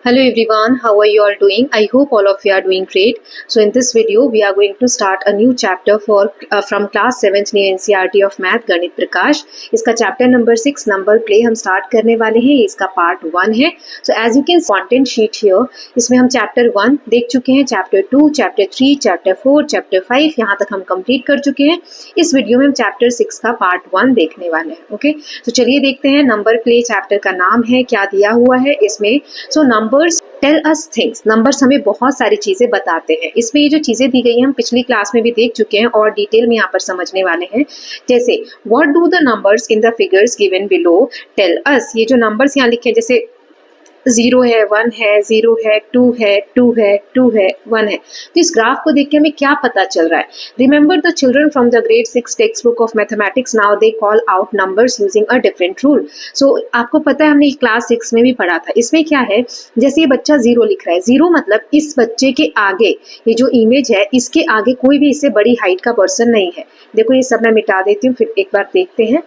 Hello everyone, how are you all doing? I hope all of you are doing great. So in this video, we are going to start a new chapter from class 7th new NCERT of Math गणित प्रकाश. इसका chapter number 6 number play हम start करने वाले हैं. इसका part 1 है. So as you can content sheet here, इसमें हम चैप्टर 1 देख चुके हैं, चैप्टर 2, चैप्टर 3, चैप्टर 4, चैप्टर 5 यहाँ तक हम कंप्लीट कर चुके हैं. इस वीडियो में हम चैप्टर 6 का पार्ट 1 देखने वाले हैं. ओके, तो चलिए देखते हैं. नंबर प्ले चैप्टर का नाम है, क्या दिया हुआ है इसमें. So numbers tell us things. Numbers हमें बहुत सारी चीजें बताते हैं. इसमें ये जो चीजें दी गई हैं हम पिछली क्लास में भी देख चुके हैं और डिटेल में यहाँ पर समझने वाले हैं. जैसे what do the numbers in the figures given below tell us. ये जो नंबर्स यहाँ लिखे हैं, जैसे 0 है, 1 है, 0 है, 2 है, 2 है, 2 है, 1 है. तो इस ग्राफ को देख के हमें क्या पता चल रहा है. Remember the children from the grade 6 text book of mathematics, now they call out numbers using a different rule. So आपको पता है, हमने क्लास 6 में भी पढ़ा था. इसमें क्या है, जैसे ये बच्चा 0 लिख रहा है, 0 मतलब इस बच्चे के आगे, ये जो इमेज है इसके आगे कोई भी इससे बड़ी हाइट का पर्सन नहीं है. देखो ये सब मैं मिटा देती हूँ, फिर एक बार देखते हैं.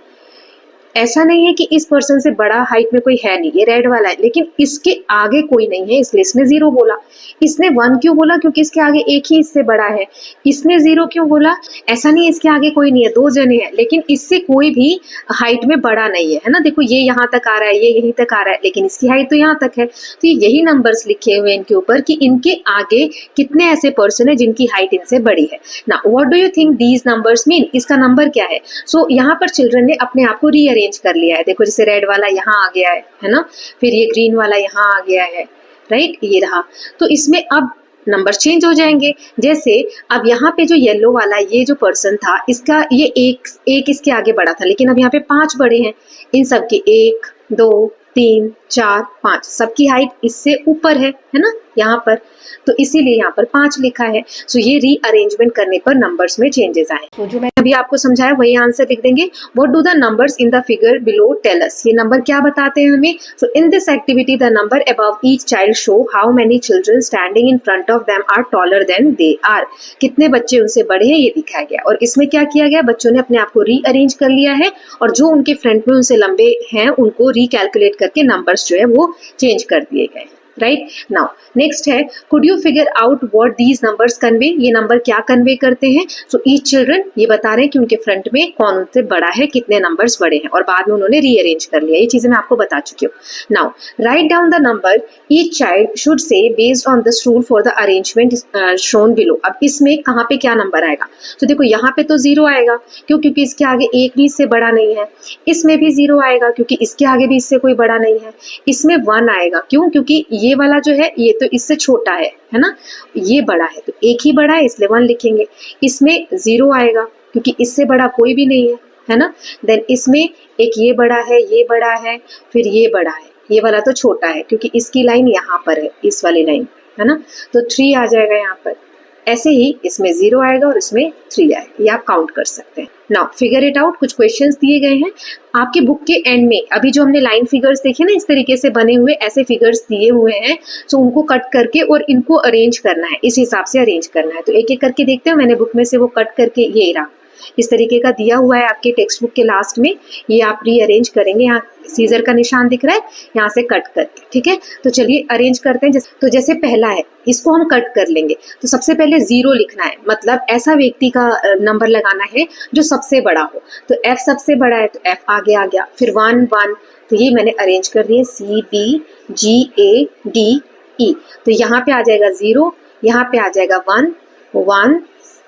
ऐसा नहीं है कि इस पर्सन से बड़ा हाइट में कोई है नहीं, ये रेड वाला है, लेकिन इसके आगे कोई नहीं है, इसलिए इसने 0 बोला. इसने 1 क्यों बोला, क्योंकि इसके आगे एक ही इससे बड़ा है. इसने 0 क्यों बोला, ऐसा नहीं है इसके आगे कोई नहीं है, 2 जने हैं, लेकिन इससे कोई भी हाइट में बड़ा नहीं है ना. देखो ये यहाँ तक आ रहा है, ये यहीं तक आ रहा है, लेकिन इसकी हाइट तो यहाँ तक है. तो यही नंबर्स लिखे हुए इनके ऊपर कि इनके आगे कितने ऐसे पर्सन है जिनकी हाइट इनसे बड़ी है. ना what do you think these numbers mean. इसका नंबर क्या है. सो यहाँ पर चिल्ड्रन ने अपने आप को रीअरेंज कर लिया है. देखो जैसे रेड वाला यहाँ आ गया है ना, फिर ये ग्रीन वाला यहाँ आ गया है, राइट, ये रहा. तो इसमें अब नंबर चेंज हो जाएंगे. जैसे अब यहाँ पे जो येलो वाला ये जो पर्सन था, इसका ये एक इसके आगे बड़ा था, लेकिन अब यहाँ पे 5 बड़े हैं. इन सब के 1, 2, 3, 4, 5 सबकी हाइट इससे ऊपर है ना यहाँ पर. तो इसीलिए यहाँ पर 5 लिखा है. सो ये रीअरेंजमेंट करने पर नंबर्स में चेंजेस आए. तो जो मैं अभी आपको समझाया वही आंसर लिख देंगे. What do the numbers in the figure below tell us. ये नंबर क्या बताते हैं हमें. So in this activity the number above each child show how many children standing in front of them are taller than they are. कितने बच्चे उनसे बड़े हैं ये दिखाया गया. और इसमें क्या किया गया, बच्चों ने अपने आप को रीअरेंज कर लिया है और जो उनके फ्रंट में उनसे लंबे हैं उनको रिकैलकुलेट करके नंबर्स जो है वो चेंज कर दिए गए. राइट. नाउ नेक्स्ट है, could you figure out what these numbers convey. ये नंबर क्या कन्वे करते हैं. सो ईच चिल्ड्रन ये बता रहे हैं कि उनके फ्रंट में कौन उनसे बड़ा है, कितने नंबर्स बड़े हैं, और बाद में उन्होंने रीअरेंज कर लिया. ये चीजें मैं आपको बता चुकी हूँ. Now write down the number each child should say based on this rule for the arrangement shown below. अब इसमें कहाँ पे क्या नंबर आएगा. तो देखो यहाँ पे तो 0 आएगा, क्यों, क्योंकि इसके आगे एक भी इससे बड़ा नहीं है. इसमें भी 0 आएगा क्योंकि इसके आगे भी इससे कोई बड़ा नहीं है. इसमें 1 आएगा, क्यों, क्योंकि ये वाला जो है ये तो इससे छोटा है ना, ये बड़ा है, तो एक ही बड़ा है इसलिए 1 लिखेंगे. इसमें 0 आएगा क्योंकि इससे बड़ा कोई भी नहीं है ना. देन इसमें एक ये बड़ा है, ये बड़ा है, फिर ये बड़ा है, ये वाला तो छोटा है क्योंकि इसकी लाइन यहाँ पर है, इस वाली लाइन है ना, तो 3 आ जाएगा यहाँ पर. ऐसे ही इसमें 0 आएगा और इसमें 3 आएगा. ये आप काउंट कर सकते हैं. Now figure it out. कुछ क्वेश्चंस दिए गए हैं आपके बुक के एंड में. अभी जो हमने लाइन फिगर्स देखे ना, इस तरीके से बने हुए ऐसे फिगर्स दिए हुए हैं. सो उनको कट करके और इनको अरेंज करना है, इस हिसाब से अरेंज करना है. तो एक एक करके देखते हैं. मैंने बुक में से वो कट करके, ये रहा, इस तरीके का दिया हुआ है आपके टेक्स्ट बुक के लास्ट में. ये आप रीअरेंज करेंगे. यहाँ सीजर का निशान दिख रहा है, यहाँ से कट करके. ठीक है, तो चलिए अरेंज करते हैं. तो जैसे पहला है, इसको हम कट कर लेंगे. तो सबसे पहले 0 लिखना है, मतलब ऐसा व्यक्ति का नंबर लगाना है जो सबसे बड़ा हो. तो F सबसे बड़ा है तो F आगे आ गया. फिर 1 1, तो ये मैंने अरेंज कर दिए, C B G A D E. तो यहाँ पे आ जाएगा 0, यहाँ पे आ जाएगा 1 1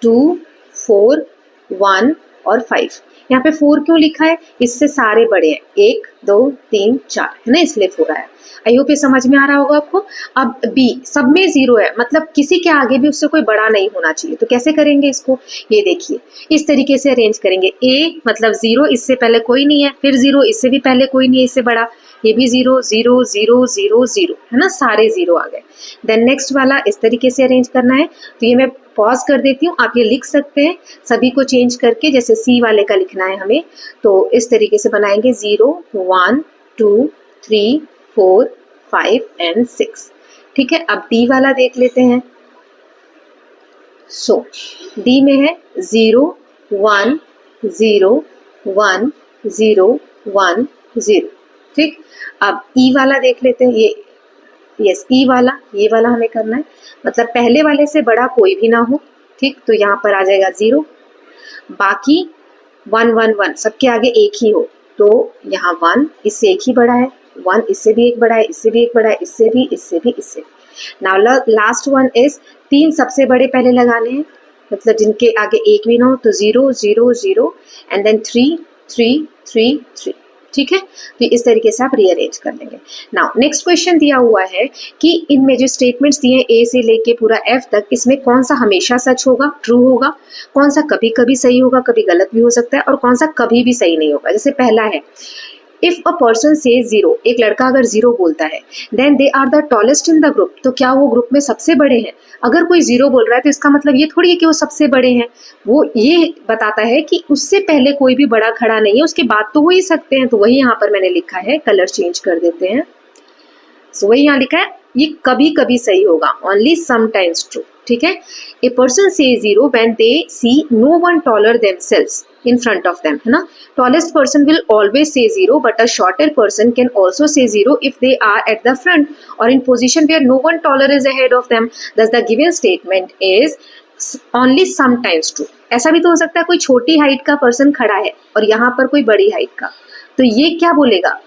2 4 1 और 5. यहाँ पे 4 क्यों लिखा है, इससे सारे बड़े हैं, 1 2 3 4 है ना, इसलिए 4 आया. आई होप ये समझ में आ रहा होगा आपको. अब B सब में 0 है, मतलब किसी के आगे भी उससे कोई बड़ा नहीं होना चाहिए. तो कैसे करेंगे इसको, ये देखिए, इस तरीके से अरेंज करेंगे. A मतलब 0, इससे पहले कोई नहीं है, फिर 0, इससे भी पहले कोई नहीं है इससे बड़ा, ये भी 0 0 0 0 0 है ना, सारे 0 आ गए. देन नेक्स्ट वाला इस तरीके से अरेंज करना है. तो ये मैं पॉज कर देती हूँ, आप ये लिख सकते हैं सभी को चेंज करके. जैसे C वाले का लिखना है हमें, तो इस तरीके से बनाएंगे 0 1 2 3 4 5 एंड 6. ठीक है, अब D वाला देख लेते हैं. सो D में है 0 1 0 1 0 1 0. ठीक, अब E वाला देख लेते हैं. ये यस ई वाला, ये वाला हमें करना है, मतलब पहले वाले से बड़ा कोई भी ना हो, ठीक, तो यहाँ पर आ जाएगा 0, बाकी 1 1 1 सबके आगे एक ही हो, तो यहाँ 1 इससे एक ही बड़ा है, 1 इससे भी एक बड़ा है, इससे भी एक बड़ा है, इससे भी, इससे भी, इससे भी। नाउ लास्ट वन इज 3 सबसे बड़े पहले लगाने हैं, मतलब जिनके आगे एक भी ना हो, तो 0 0 0 एंड देन 3 3 3 3, ठीक है। तो इस तरीके से आप रीअरेंज कर लेंगे। नाउ नेक्स्ट क्वेश्चन दिया हुआ है कि इनमें जो स्टेटमेंट्स दिए हैं ए से लेके पूरा एफ तक, इसमें कौन सा हमेशा सच होगा, ट्रू होगा, कौन सा कभी कभी सही होगा, कभी गलत भी हो सकता है, और कौन सा कभी भी सही नहीं होगा। जैसे पहला है, इफ अ पर्सन सेज 0, एक लड़का अगर 0 बोलता है, then they are the tallest in the group, तो क्या वो ग्रुप में सबसे बड़े हैं। अगर कोई 0 बोल रहा है तो इसका मतलब ये थोड़ी है कि वो सबसे बड़े हैं, वो ये बताता है कि उससे पहले कोई भी बड़ा खड़ा नहीं है, उसके बाद तो हो ही सकते हैं। तो वही यहाँ पर मैंने लिखा है, कलर चेंज कर देते हैं, सो वही यहाँ लिखा है, ये कभी कभी सही होगा, ओनली समटाइम्स ट्रू, ठीक है। ए person say 0 when they see no one taller themselves in front of them, है ना। Tallest person will always say 0, but a shorter person can also say 0 if they are at the front or in position where no one taller is ahead of them. Thus the given statement is only sometimes true. ऐसा भी तो हो सकता है कोई छोटी height का person खड़ा है और यहाँ पर कोई बड़ी हाइट का, तो ये क्या बोलेगा,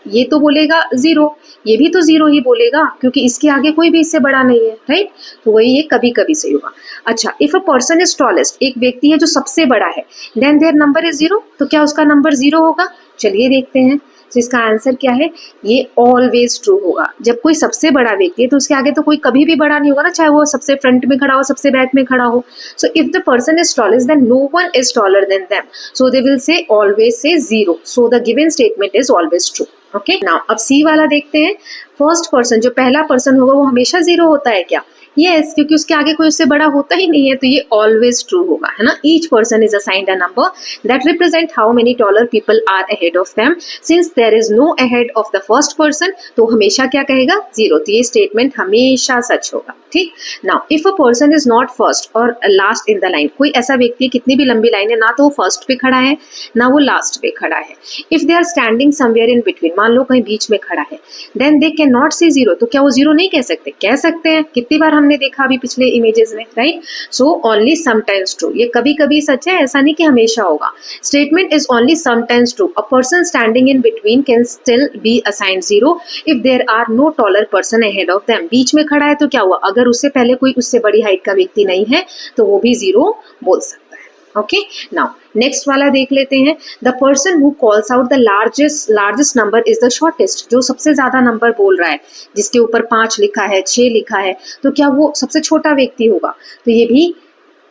ये तो बोलेगा 0, ये भी तो 0 ही बोलेगा क्योंकि इसके आगे कोई भी इससे बड़ा नहीं है, राइट। तो वही ये कभी कभी सही होगा। अच्छा, if a person is tallest, एक व्यक्ति है जो सबसे बड़ा है, देन देयर नंबर इज 0, तो क्या उसका नंबर 0 होगा। चलिए देखते हैं, तो इसका आंसर क्या है, ये ऑलवेज ट्रू होगा। जब कोई सबसे बड़ा व्यक्ति है तो उसके आगे तो कोई कभी भी बड़ा नहीं होगा ना, चाहे वो सबसे फ्रंट में खड़ा हो, सबसे बैक में खड़ा हो। So if the person is tallest then no one is taller than them, so they will say always say 0, so the given statement is always true. Okay, now अब सी वाला देखते हैं। फर्स्ट पर्सन, जो पहला person होगा वो हमेशा 0 होता है क्या। यस, क्योंकि उसके आगे कोई उससे बड़ा होता ही नहीं है, तो ये ऑलवेज ट्रू होगा, है ना। Each person is assigned a number that represent how many taller people are ahead of them, since there is no ahead of the first person, तो हमेशा क्या कहेगा 0, तो ये स्टेटमेंट हमेशा सच होगा, ठीक। Now if a person is not first और लास्ट इन द लाइन, कोई ऐसा व्यक्ति कितनी भी लंबी लाइन है, ना तो वो फर्स्ट पे खड़ा है ना वो लास्ट पे खड़ा है। If they are standing somewhere in between, मान लो कहीं बीच में खड़ा है, देन दे कैन नॉट से 0, तो क्या वो 0 नहीं कह सकते, कह सकते हैं। कितनी बार हमने देखा अभी पिछले इमेजेस में, right. So only sometimes true, ये कभी कभी सच है, ऐसा नहीं कि हमेशा होगा। Statement is only sometimes true, a person standing in between can still be assigned 0 if there are no taller person ahead of them. बीच में खड़ा है तो क्या हुआ, अगर उससे पहले कोई उससे बड़ी हाइट का व्यक्ति नहीं है तो वो भी 0 बोल सकता है। ओके, नाउ नेक्स्ट वाला देख लेते हैं। The person who calls out the largest number is the shortest, जो सबसे ज्यादा नंबर बोल रहा है, जिसके ऊपर 5 लिखा है, 6 लिखा है, तो क्या वो सबसे छोटा व्यक्ति होगा। तो ये भी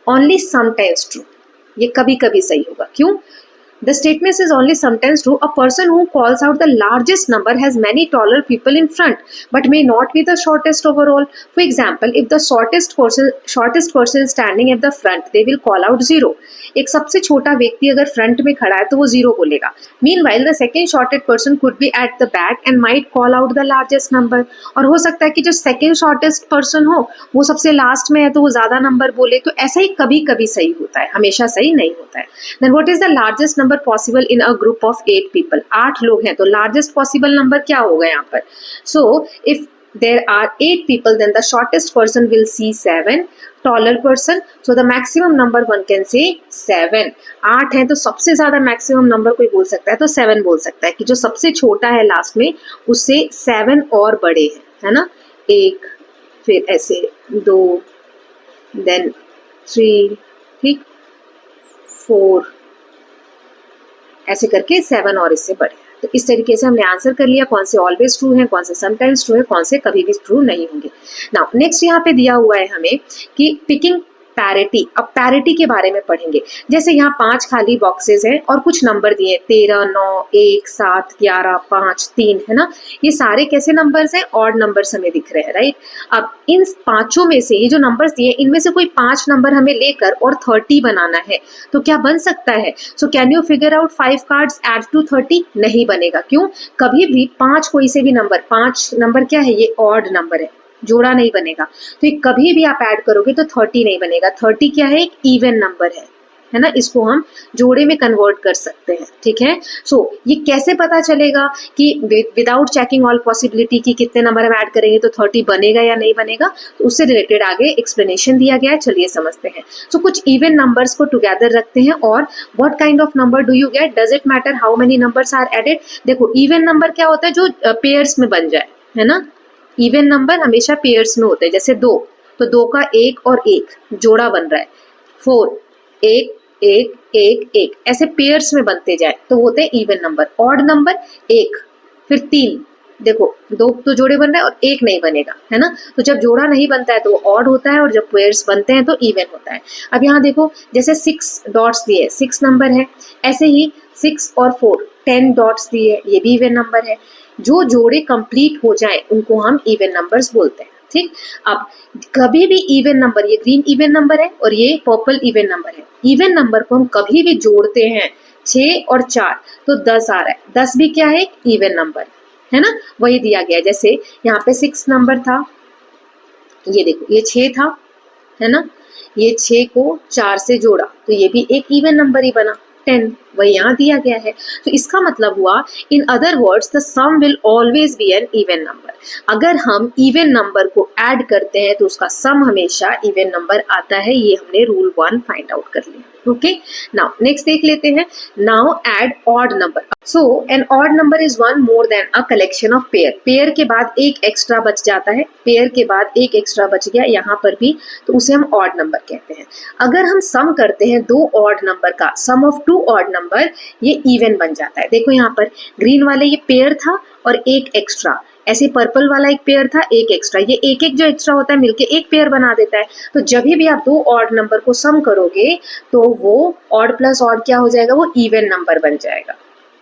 ओनली समटाइम्स ट्रू, ये कभी कभी सही होगा। क्यों, the statement is only sometimes true. A person who calls out the largest number has many taller people in front but may not be the shortest overall. For example, if the shortest person is standing at the front, they will call out 0. एक सबसे छोटा व्यक्ति अगर front में खड़ा है तो वो 0 बोलेगा। Meanwhile, the second shortest person could be at the back and might call out the largest number. और हो सकता है कि जो second shortest person हो वो सबसे लास्ट में है तो वो ज्यादा नंबर बोले। तो ऐसा ही कभी कभी सही होता है, हमेशा सही नहीं होता है। Then what is the largest number possible in a group of 8 people? 8 लोग हैं तो लार्जेस्ट पॉसिबल नंबर क्या होगा यहाँ पर। So if there are 8 people, then the shortest person will see 7 taller person, so the maximum number one can say 7. 8 है तो सबसे ज्यादा मैक्सिमम नंबर कोई बोल सकता है तो 7 बोल सकता है कि जो सबसे छोटा है लास्ट में उससे 7 और बड़े हैं, है ना। 1, फिर ऐसे 2, देन 3, ठीक, 4, ऐसे करके 7 और इससे बड़े। तो इस तरीके से हमने आंसर कर लिया कौन से ऑलवेज ट्रू है, कौन से समटाइम्स ट्रू है, कौन से कभी भी ट्रू नहीं होंगे। नाउ नेक्स्ट यहाँ पे दिया हुआ है हमें कि पिकिंग पैरिटी। अब पैरिटी के बारे में पढ़ेंगे। जैसे यहाँ 5 खाली बॉक्सेस हैं और कुछ नंबर दिए 13, 9, 1, 7, 11, 5, 3, है ना। ये सारे कैसे नंबर्स हैं, ऑड नंबर्स हमें दिख रहे हैं, राइट। अब इन पांचों में से ये जो नंबर्स दिए इनमें से कोई 5 नंबर हमें लेकर और 30 बनाना है तो क्या बन सकता है। So can you figure out 5 cards add to 30? नहीं बनेगा। क्यों, कभी भी 5 कोई से भी नंबर, 5 नंबर क्या है, ये ऑड नंबर है, जोड़ा नहीं बनेगा। तो ये कभी भी आप ऐड करोगे तो 30 नहीं बनेगा। 30 क्या है, एक इवन नंबर है है ना, इसको हम जोड़े में कन्वर्ट कर सकते हैं, ठीक है। सो ये कैसे पता चलेगा कि विदाउट चेकिंग ऑल पॉसिबिलिटी की कितने नंबर हम ऐड करेंगे तो 30 बनेगा या नहीं बनेगा, तो उससे रिलेटेड आगे एक्सप्लेनेशन दिया गया है, चलिए समझते हैं। सो कुछ इवन नंबर्स को टुगेदर रखते हैं और what kind of number do you get, does it matter how many numbers are added. देखो इवन नंबर क्या होता है, जो पेयर्स में बन जाए, है ना, इवन नंबर हमेशा पेयर्स में होते हैं, जैसे 2 तो 2 का 1 और 1 जोड़ा बन रहा है, 4 1 1 1 1 ऐसे पेयर्स में बनते जाए तो होते हैं इवन नंबर। ऑड नंबर 1 फिर 3, देखो 2 तो जोड़े बन रहे हैं और 1 नहीं बनेगा, है ना, तो जब जोड़ा नहीं बनता है तो वो ऑड होता है और जब पेयर्स बनते हैं तो इवन होता है। अब यहाँ देखो जैसे 6 डॉट्स दिए, 6 नंबर है, ऐसे ही 6 और 4 10 डॉट्स दिए, ये भी इवन नंबर है। जो जोड़े कंप्लीट हो जाए उनको हम इवन नंबर्स बोलते हैं, ठीक। अब कभी भी इवन नंबर, ये ग्रीन इवन नंबर है और ये पर्पल इवन नंबर है, इवन नंबर को हम कभी भी जोड़ते हैं 6 और 4 तो 10 आ रहा है, 10 भी क्या है, एक इवन नंबर है ना, वही दिया गया। जैसे यहाँ पे 6 नंबर था, ये देखो ये 6 था, है ना, ये 6 को 4 से जोड़ा तो ये भी एक इवन नंबर ही बना 10, वही यहाँ दिया गया है। तो इसका मतलब हुआ, in other words the sum will always be an even number. अगर हम इवन नंबर को ऐड करते हैं तो उसका सम हमेशा इवन नंबर आता है, ये हमने रूल 1 फाइंड आउट कर लिया। ओके, नाउ नेक्स्ट देख लेते हैं। Now add odd number. So an odd number is one more than a collection of pair. Pair के बाद एक एक्स्ट्रा बच जाता है, पेयर के बाद एक एक्स्ट्रा बच गया यहाँ पर भी, तो उसे हम ऑड नंबर कहते हैं। अगर हम सम करते हैं 2 ऑड नंबर का, सम ऑफ 2 ऑड नंबर, ये इवन बन जाता है। देखो यहाँ पर ग्रीन वाले ये पेयर था और एक एक्स्ट्रा, ऐसे पर्पल वाला एक पेयर था, एक एक्स्ट्रा, ये एक एक जो एक्स्ट्रा होता है मिलके एक पेयर बना देता है। तो जब भी आप 2 ऑड नंबर को सम करोगे तो वो ऑड प्लस ऑड क्या हो जाएगा, वो इवन नंबर बन जाएगा,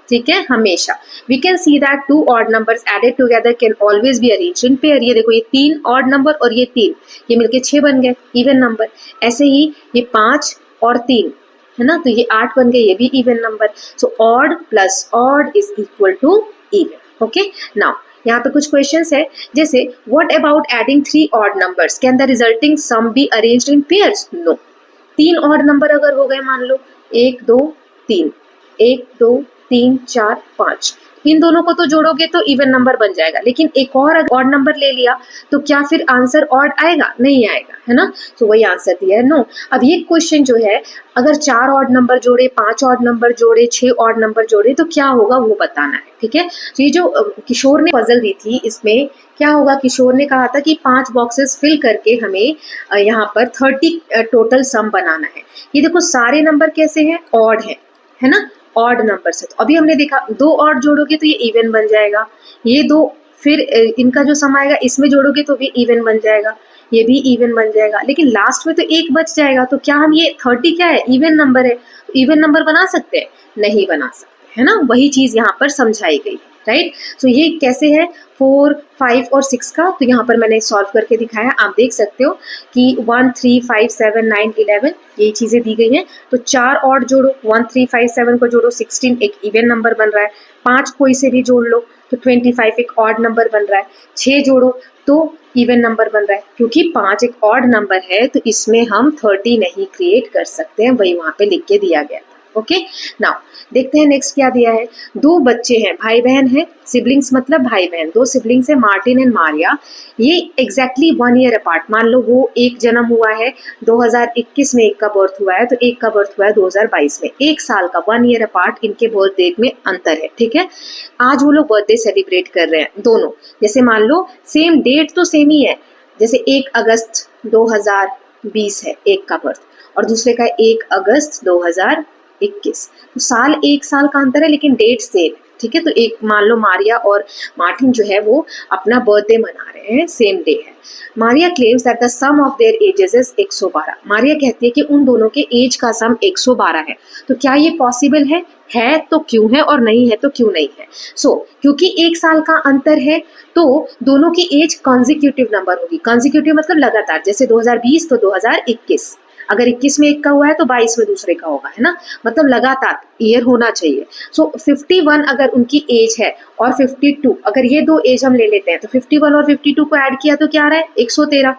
ठीक है, हमेशा। We can see that 2 odd numbers added together can always be arranged in pair. ये देखो ये 3 ऑड नंबर और ये 3, ये मिलके 6 बन गए इवन नंबर। ऐसे ही ये 5 और 3, है ना, तो ये 8 बन गए, ये भी even number. So odd plus odd is equal to even. Okay, now यहाँ पे कुछ क्वेश्चंस है, जैसे what about adding 3 odd numbers, can the resulting sum be arranged in pairs. No, 3 odd number अगर हो गए, मान लो 1 2 3, 1 2 3 4 5, इन दोनों को तो जोड़ोगे तो इवन नंबर बन जाएगा, लेकिन एक और ऑड नंबर ले लिया तो क्या फिर आंसर ऑड आएगा, नहीं आएगा, है ना। तो वही आंसर दिया है, नो। अब ये क्वेश्चन जो है, अगर 4 ऑड नंबर जोड़े, 5 ऑड नंबर जोड़े, 6 ऑड नंबर जोड़े तो क्या होगा वो बताना है, ठीक है। तो ये जो किशोर ने पजल दी थी, इसमें क्या होगा, किशोर ने कहा था कि 5 बॉक्सेस फिल करके हमें यहाँ पर 30 टोटल सम बनाना है। ये देखो सारे नंबर कैसे हैं, ऑड है ना, ऑड नंबर से। तो अभी हमने देखा 2 ऑड जोड़ोगे तो ये इवन बन जाएगा, ये 2 फिर इनका जो सम आएगा इसमें जोड़ोगे तो भी इवन बन जाएगा, ये भी इवन बन जाएगा, लेकिन लास्ट में तो एक बच जाएगा। तो क्या हम ये 30 क्या है, इवन नंबर है, इवन नंबर बना सकते हैं, नहीं बना सकते, है ना। वही चीज यहाँ पर समझाई गई है, राइट। सो ये कैसे है 4 5 और 6 का, तो यहाँ पर मैंने सॉल्व करके दिखाया, आप देख सकते हो कि 1 3 5 7 9 11 ये चीजें दी गई हैं। तो 4 और जोड़ो, 1 3 5 7 को जोड़ो, 16 एक इवन नंबर बन रहा है। 5 कोई से भी जोड़ लो तो 25 एक ऑड नंबर बन रहा है। 6 जोड़ो तो इवन नंबर बन रहा है, क्योंकि 5 एक ऑड नंबर है तो इसमें हम 30 नहीं क्रिएट कर सकते हैं, वही वहां पे लिख के दिया गया था। ओके, नाउ देखते हैं नेक्स्ट क्या दिया है। 2 बच्चे हैं, भाई बहन है, सिबलिंग्स मतलब भाई बहन, 2 सिबलिंग्स है, मार्टिन एंड मारिया। ये एग्जैक्टली 1 ईयर अपार्ट, मान लो वो एक जन्म हुआ है 2021 में, एक का बर्थ हुआ है, तो एक का बर्थ हुआ है 2022 में, 1 साल का 1 ईयर अपार्ट इनके बर्थ डेट में अंतर है, ठीक है। आज वो लोग बर्थडे सेलिब्रेट कर रहे हैं दोनों, जैसे मान लो सेम डेट तो सेम ही है, जैसे 1 अगस्त 2020 है एक का बर्थ और दूसरे का 1 अगस्त 2021, तो साल 1 साल का अंतर है लेकिन डेट सेम, ठीक है। तो एक मान लो मारिया और मार्टिन जो है वो अपना बर्थडे मना रहे हैं, सेम डे है। Maria claims that the sum of their ages is 112। Maria कहती है कि उन दोनों के एज का सम 112 है। तो क्या ये पॉसिबल है तो क्यों है, और नहीं है तो क्यों नहीं है। क्योंकि 1 साल का अंतर है तो दोनों की एज कॉन्जिक्यूटिव नंबर होगी। कॉन्जिक्यूटिव मतलब लगातार, जैसे 2020 तो 2021, अगर 21 में एक का हुआ है तो 22 में दूसरे का होगा, है ना, मतलब लगातार ईयर होना चाहिए। 51 अगर उनकी एज है और 52, अगर ये 2 एज हम ले लेते हैं तो 51 और 52 को ऐड किया तो क्या आ रहा है 113।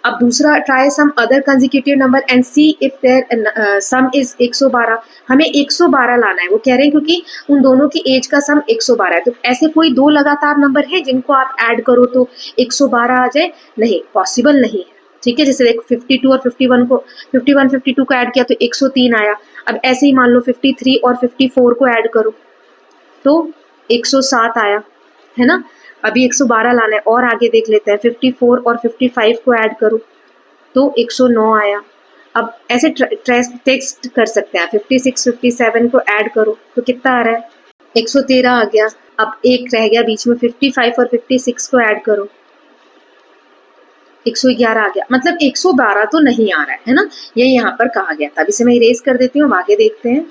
अब दूसरा, try some other consecutive number and see if their sum is 112। हमें 112 लाना है, वो कह रहे हैं क्योंकि उन दोनों की एज का सम 112 है। तो ऐसे कोई दो लगातार नंबर है जिनको आप ऐड करो तो 112 आ जाए? नहीं, पॉसिबल नहीं है। ठीक है, जैसे देखो 52 और 51 को 52 को ऐड किया तो 103 आया। अब ऐसे ही मान लो 53 और 54 को ऐड करो तो 107 आया, है ना। अभी 112 लाना है और आगे देख लेते हैं। 54 और 55 को ऐड करो तो 109 आया। अब ऐसे टेक्स्ट कर सकते हैं। 56 57 को ऐड करो तो कितना आ रहा है? 113 आ गया। अब एक रह गया बीच में, 55 और 56 को ऐड करो, 111 आ गया। मतलब 112 तो नहीं आ रहा है ना, ये यहाँ पर कहा गया था। अब इसे मैं इरेज कर देती हूँ, अब आगे देखते हैं।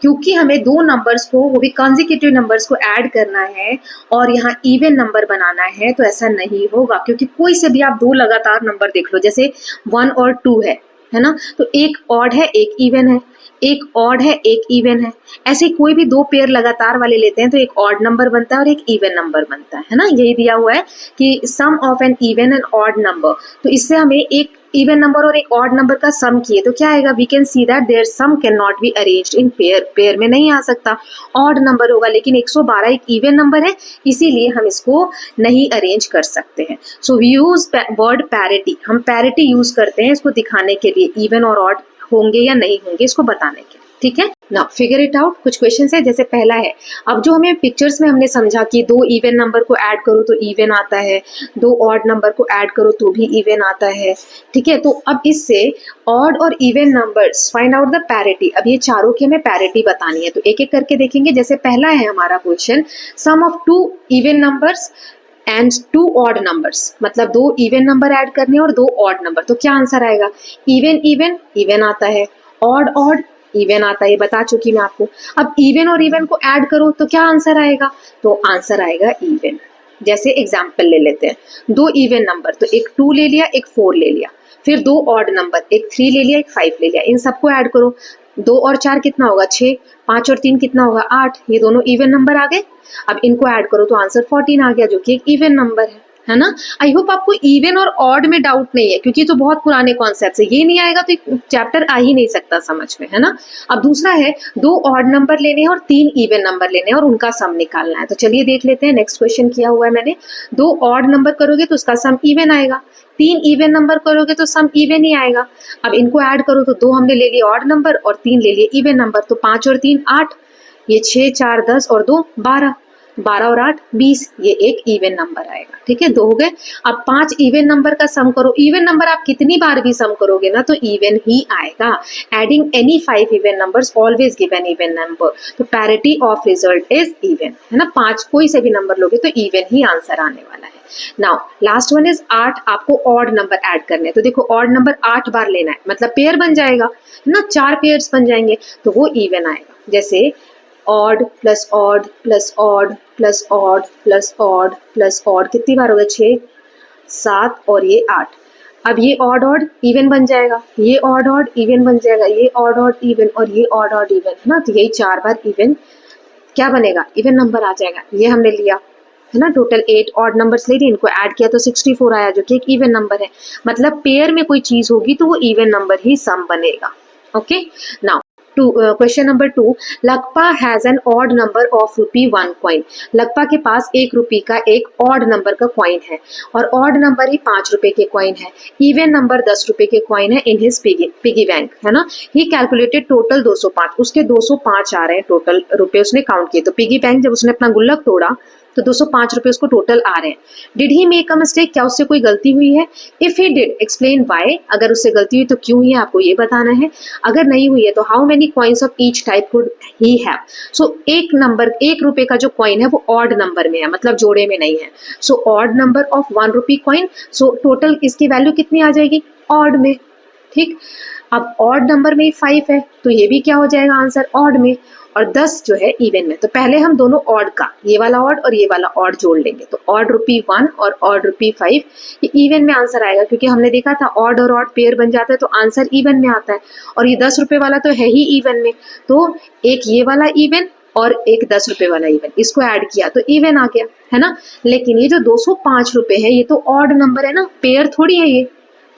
क्योंकि हमें दो नंबर्स को, वो भी कंसेक्यूटिव नंबर्स को ऐड करना है और यहाँ इवन नंबर बनाना है, तो ऐसा नहीं होगा। क्योंकि कोई से भी आप दो लगातार नंबर देख लो, जैसे 1 और 2 है ना, तो एक ऑड है एक इवन है, एक ऑड है एक इवन है। ऐसे कोई भी दो पेयर लगातार वाले लेते हैं तो एक ऑड नंबर बनता है और एक इवन नंबर बनता है ना। यही दिया हुआ है कि sum of an even and odd number. तो इससे हमें एक इवन नंबर और एक ऑड नंबर का सम किए तो क्या आएगा? We can see that their sum can not be arranged in pair. Pair में नहीं आ सकता, ऑड नंबर होगा। लेकिन 112 एक इवन नंबर है, इसीलिए हम इसको नहीं अरेंज कर सकते हैं। So we use word parity. हम पैरिटी यूज करते हैं इसको दिखाने के लिए, इवन और ऑड होंगे या नहीं होंगे इसको बताने के। ठीक है, नाउ फिगर इट आउट। कुछ क्वेश्चन है, जैसे पहला है, अब जो हमें पिक्चर्स में हमने समझा कि दो इवन नंबर को ऐड करो तो इवन आता है, दो ऑड नंबर को ऐड करो तो भी इवन आता है। ठीक है, तो अब इससे ऑड और even numbers find out the parity. अब ये चारों की हमें पैरिटी बतानी है, तो एक एक करके देखेंगे। जैसे पहला है हमारा question, sum of two even numbers and two odd numbers, मतलब दो इवन नंबर ऐड करने और दो ऑड नंबर। तो क्या आंसर आएगा? इवन इवन इवन आता है, ऑड ऑड इवन आता है, ये बता चुकी मैं आपको। अब इवन और इवन को ऐड करो तो क्या आंसर आएगा? तो आंसर आएगा इवन। जैसे एग्जाम्पल ले लेते हैं, दो इवन नंबर, तो एक 2 ले लिया, एक 4 ले लिया। फिर दो ऑड नंबर, एक 3 ले लिया, एक 5 ले लिया। इन सबको ऐड करो, 2 और 4 कितना होगा? 6, 5 और 3 कितना होगा? 8। ये दोनों इवन नंबर आ गए। अब इनको ऐड करो तो आंसर 14 आ गया, जो कि एक इवन नंबर है ना। आई होप आपको इवन और ऑड में डाउट नहीं है, क्योंकि तो बहुत पुराने कॉन्सेप्ट है। ये नहीं आएगा तो चैप्टर आ ही नहीं सकता समझ में, है ना। अब दूसरा है, दो ऑड नंबर लेने हैं और 3 इवन नंबर लेने हैं और उनका सम निकालना है। तो चलिए देख लेते हैं। नेक्स्ट क्वेश्चन किया हुआ है मैंने, दो ऑड नंबर करोगे तो उसका सम इवन आएगा, 3 इवन नंबर करोगे तो सम इवन ही आएगा। अब इनको ऐड करो तो 2 हमने ले लिए ऑड नंबर और 3 ले लिए इवन नंबर, तो 5 और 3 8, ये 6 4 10 और 2 12, 12 और 8 20, ये एक इवन नंबर आएगा। ठीक है, 2 हो गए। अब 5 इवन नंबर का सम करो। इवन नंबर आप कितनी बार भी सम करोगे ना तो इवन ही आएगा। Adding any 5 even numbers always give an even number. तो parity of result is even, है ना। 5 कोई से भी नंबर लोगे तो इवन ही आंसर आने वाला है। Now last one is 8। आपको ऑड नंबर ऐड करने हैं, तो देखो ऑड नंबर 8 बार लेना है, मतलब पेयर बन जाएगा, है ना। 4 पेयर्स बन जाएंगे तो वो इवन आएगा। जैसे odd plus odd plus odd plus odd plus odd plus odd, कितनी बार हो गया? 6 7 और ये 8। अब ये ऑड ऑड इवन बन जाएगा, ये ऑड ऑड इवन बन जाएगा, ये ऑड ऑड इवन और ये ऑड ऑड इवन, है ना। तो यही 4 बार इवन क्या बनेगा? इवन नंबर आ जाएगा। ये हमने लिया, है ना। टोटल 8 ऑड नंबर्स ले लिए, इनको ऐड किया तो 64 आया, जो कि एक इवन नंबर है। मतलब पेयर में कोई चीज होगी तो वो इवन नंबर ही सम बनेगा। Okay, now question number 2, Lakpa has an odd number of ₹1 coin. Lakpa के पास 1 रुपये का एक ऑड नंबर का कॉइन है और ऑड नंबर ही 5 रुपए के कॉइन है। इवन नंबर 10 रुपए के कॉइन है इन हिज पिगी बैंक, है ना। ही कैलकुलेटेड टोटल 205, उसके 205 आ रहे हैं टोटल रुपए उसने काउंट किए। तो पिगी बैंक जब उसने अपना गुल्लक तोड़ा तो 205 रुपए उसको टोटल आ रहे हैं। Did he make a mistake, क्या उससे कोई गलती हुई है? If he did explain why, अगर उससे गलती हुई तो क्यों हुई है, आपको ये बताना है। अगर नहीं हुई है तो how many coins of each type could he have. So एक नंबर, 1 रुपए का जो कॉइन है वो ऑड नंबर में है, मतलब जोड़े में नहीं है। So odd number of 1 rupee coin, so total इसकी वैल्यू कितनी आ जाएगी? ऑड में। ठीक, अब ऑड नंबर में 5 है तो ये भी क्या हो जाएगा आंसर? ऑड में। और 10 जो है इवन में। तो पहले हम दोनों ऑड का, ये वाला ऑड और ये वाला ऑड जोड़ लेंगे, तो ऑड ₹1 और ऑड ₹5, ये इवन में आंसर आएगा। क्योंकि हमने देखा था ऑड और ऑड पेयर बन जाता है तो आंसर इवन में आता है, और ये 10 रुपए वाला तो है ही इवन में। तो एक ये वाला इवन और एक 10 रुपए वाला इवन, इसको ऐड किया तो इवन आ गया, है ना। लेकिन ये जो 205 रुपए है ये तो ऑड नंबर है ना, पेयर थोड़ी है, ये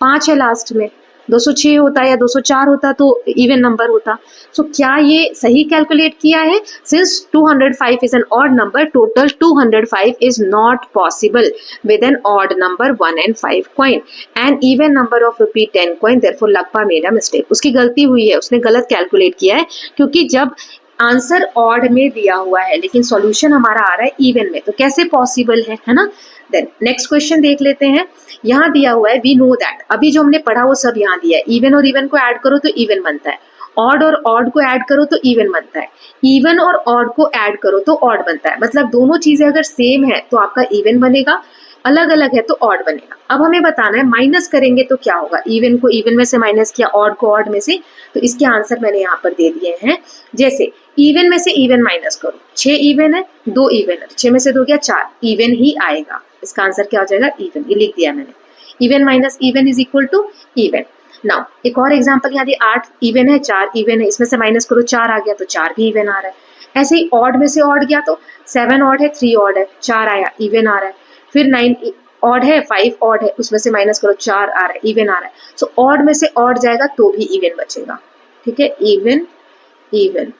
5 है लास्ट में, 206 होता या 204 होता तो इवन नंबर होता। सो क्या ये सही कैलकुलेट किया है? Since 205 is an odd number, total 205 is not possible with an odd number 1 and 5 coin and even number of ₹10 coin, therefore Lakpa made a mistake. उसकी गलती हुई है, उसने गलत कैलकुलेट किया है, क्योंकि जब आंसर ऑड में दिया हुआ है लेकिन सॉल्यूशन हमारा आ रहा है इवन में, तो कैसे पॉसिबल है ना। देन नेक्स्ट क्वेश्चन देख लेते हैं। यहाँ दिया हुआ है वी नो दैट, अभी जो हमने पढ़ा वो सब यहाँ दिया है। इवन और इवन को ऐड करो तो इवन बनता है, ऑड और ऑड को ऐड करो तो इवन बनता है, इवन और ऑड को ऐड करो तो ऑड बनता है। मतलब दोनों चीजें अगर सेम है तो आपका इवन बनेगा, अलग अलग है तो ऑड बनेगा। अब हमें बताना है माइनस करेंगे तो क्या होगा। इवन को इवन में से माइनस किया, ऑड को ऑड में से, तो इसके आंसर मैंने यहाँ पर दे दिए हैं। जैसे इवन में से इवन माइनस करो, 6 इवन है, 2 इवन है, 6 में से 2 गया 4, इवन ही आएगा। इसका आंसर क्या हो जाएगा? इवन। ये लिख दिया मैंने, even minus even is equal to even. Now एक और एग्जांपल यहाँ दिया, 8 इवन है, 4 इवन है, इसमें से माइनस करो 4 आ गया तो 4 भी इवन आ रहा है। ऐसे ही ऑड में से ऑड गया तो 7 ऑड है, 3 ऑड है, 4 आया, इवन आ रहा है। फिर 9 ऑड है, 5 ऑड है, उसमें से माइनस करो 4 आ रहा है, इवन आ रहा है। सो ऑड में से ऑड जाएगा तो भी इवन बचेगा, ठीक है, इवन इवन।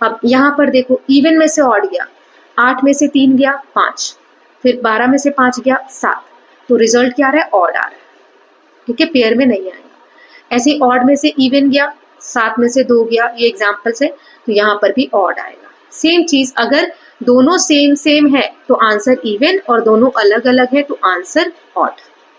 अब यहाँ पर देखो, इवन में से ऑड गया, 8 में से 3 गया 5, फिर 12 में से 5 गया 7, तो रिजल्ट क्या आ रहा है? ऑड आ रहा है, ठीक है, पेयर में नहीं आएगा। ऐसे ही ऑड में से इवन गया, 7 में से 2 गया, ये एग्जाम्पल से, तो यहाँ पर भी ऑड आएगा। सेम चीज, अगर दोनों सेम सेम है तो आंसर इवन, और दोनों अलग अलग है तो आंसर ऑड,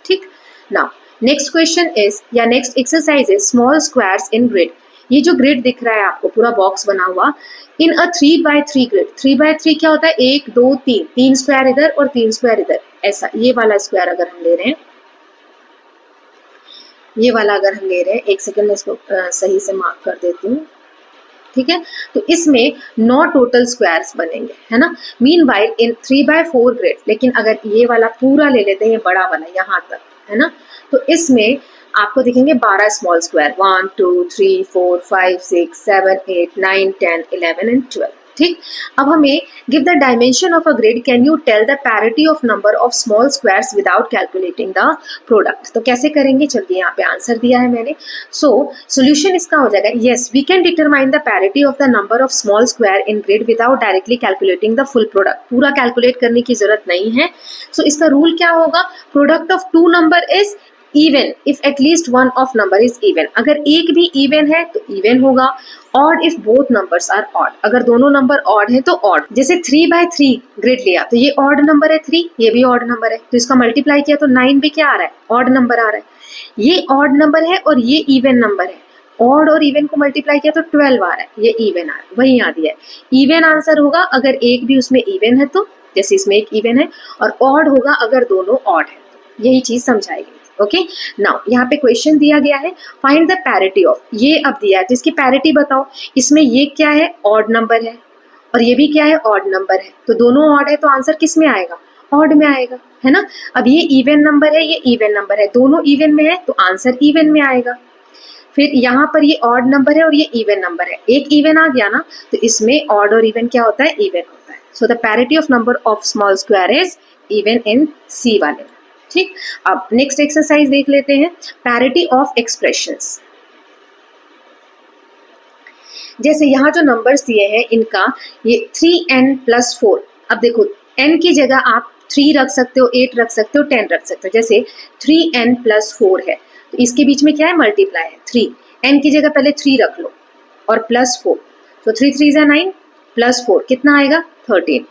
ठीक। नाउ नेक्स्ट क्वेश्चन इज, या next exercise is small squares in grid. ये जो ग्रिड दिख रहा है आपको, पूरा बॉक्स बना हुआ, इन अ 3x3 ग्रिड। 3x3 क्या होता है? 1 2 3, 3 स्क्वायर इधर और 3 स्क्वायर इधर, ऐसा। ये वाला स्क्वायर अगर हम ले रहे हैं, ये वाला अगर हम ले रहे हैं, एक सेकंड में इसको सही से मार्क कर देती हूँ, ठीक है। तो इसमें 9 टोटल स्क्वायर्स बनेंगे, है ना। मीनवाइल इन 3x4 ग्रिड, लेकिन अगर ये वाला पूरा ले लेते हैं, ये बड़ा वाला यहाँ तक, है ना, तो इसमें आपको दिखेंगे 12 स्मॉल स्क्वायर, 1 2 3 4 5 6 7 8 9 10 11 एंड 12, ठीक। अब हमें give the dimension of a grid, can you tell the parity of number of small squares without calculating the product. तो कैसे करेंगे? चलिए, यहाँ पे आंसर दिया है मैंने। सो सोल्यूशन इसका हो जाएगा, yes we can determine the parity of the number of small square in grid without directly calculating the full product. पूरा कैलकुलेट करने की जरूरत नहीं है। सो इसका रूल क्या होगा? Product of 2 number is even if at least one of number is even. अगर एक भी इवन है तो इवन होगा। Odd if both numbers are odd, अगर दोनों नंबर ऑड है तो ऑड। जैसे 3x3 ग्रिड लिया तो ये ऑड नंबर है 3, ये भी ऑड नंबर है, तो इसका मल्टीप्लाई किया तो 9 भी क्या आ रहा है? ऑड नंबर आ रहा है। ये ऑड नंबर है और ये इवन नंबर है, ऑड और इवन को मल्टीप्लाई किया तो 12 आ रहा है, ये इवन आ रहा है, वही आ दिया है। इवन आंसर होगा अगर एक भी उसमें इवन है तो, जैसे इसमें एक इवन है, और ऑड होगा अगर दोनों ऑड है, यही चीज समझाएगी। ओके, नाउ यहाँ पे क्वेश्चन दिया गया है, फाइंड द पैरिटी ऑफ, ये अब दिया है तो इसकी पैरिटी बताओ। इसमें ये क्या है? ऑड नंबर है, और ये भी क्या है? ऑड नंबर है, तो दोनों ऑड है तो आंसर किस में आएगा? ऑड में आएगा, है ना। अब ये इवन नंबर है, ये इवन नंबर है, दोनों इवन में है तो आंसर इवन में आएगा। फिर यहाँ पर ये ऑड नंबर है और ये इवन नंबर है, एक इवन आ गया ना, तो इसमें ऑड और इवन क्या होता है? इवन होता है। So the parity of number of small square is even in c वाले, ठीक। अब नेक्स्ट एक्सरसाइज देख लेते हैं, पैरिटी ऑफ एक्सप्रेशंस। जैसे यहाँ जो नंबर्स दिए हैं इनका, ये 3n+4। अब देखो, n की जगह आप 3 रख सकते हो, 8 रख सकते हो, 10 रख सकते हो। जैसे 3n+4 है तो इसके बीच में क्या है? मल्टीप्लाई है 3, n की जगह पहले 3 रख लो और +4, तो 3 3 = 9 +4 कितना आएगा? 13।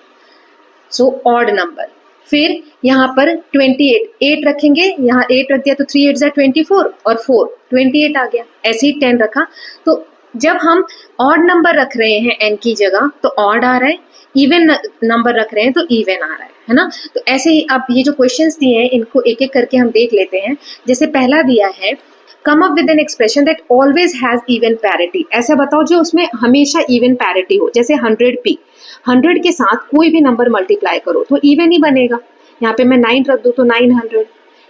So odd number. फिर यहाँ पर 28, 8 रखेंगे, यहाँ 8 रख दिया तो 3 8 = 24 और 4 28 आ गया। ऐसे ही 10 रखा, तो जब हम ऑड नंबर रख रहे हैं n की जगह तो ऑड आ रहा है, इवन नंबर रख रहे हैं तो इवन आ रहा है ना। तो ऐसे ही अब ये जो क्वेश्चंस दिए हैं इनको एक एक करके हम देख लेते हैं। जैसे पहला दिया है, come up with an expression that always has even parity. ऐसा बताओ जो उसमें हमेशा इवन पैरिटी हो। जैसे 100p, 100 के साथ कोई भी नंबर मल्टीप्लाई करो तो इवन ही बनेगा। यहाँ पे मैं 9 रख दूं तो 900,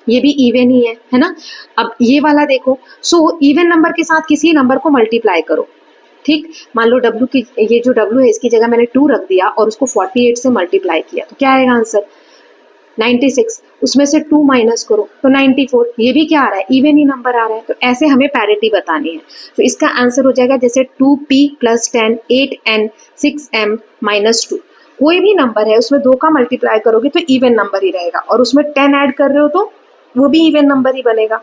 ये भी इवन ही है ना। अब ये वाला देखो, सो इवन नंबर के साथ किसी नंबर को मल्टीप्लाई करो, ठीक, मान लो W की, ये जो W है इसकी जगह मैंने 2 रख दिया और उसको 48 से मल्टीप्लाई किया, तो क्या आएगा आंसर 96। उसमें से 2 माइनस करो तो 94। ये भी क्या आ रहा है, इवन ही नंबर आ रहा है। तो ऐसे हमें पैरिटी बतानी है। तो इसका आंसर हो जाएगा जैसे 2p + 10 8n 6m - 2। कोई भी नंबर है उसमें 2 का मल्टीप्लाई करोगे तो इवन नंबर ही रहेगा, और उसमें 10 ऐड कर रहे हो तो वो भी इवन नंबर ही बनेगा।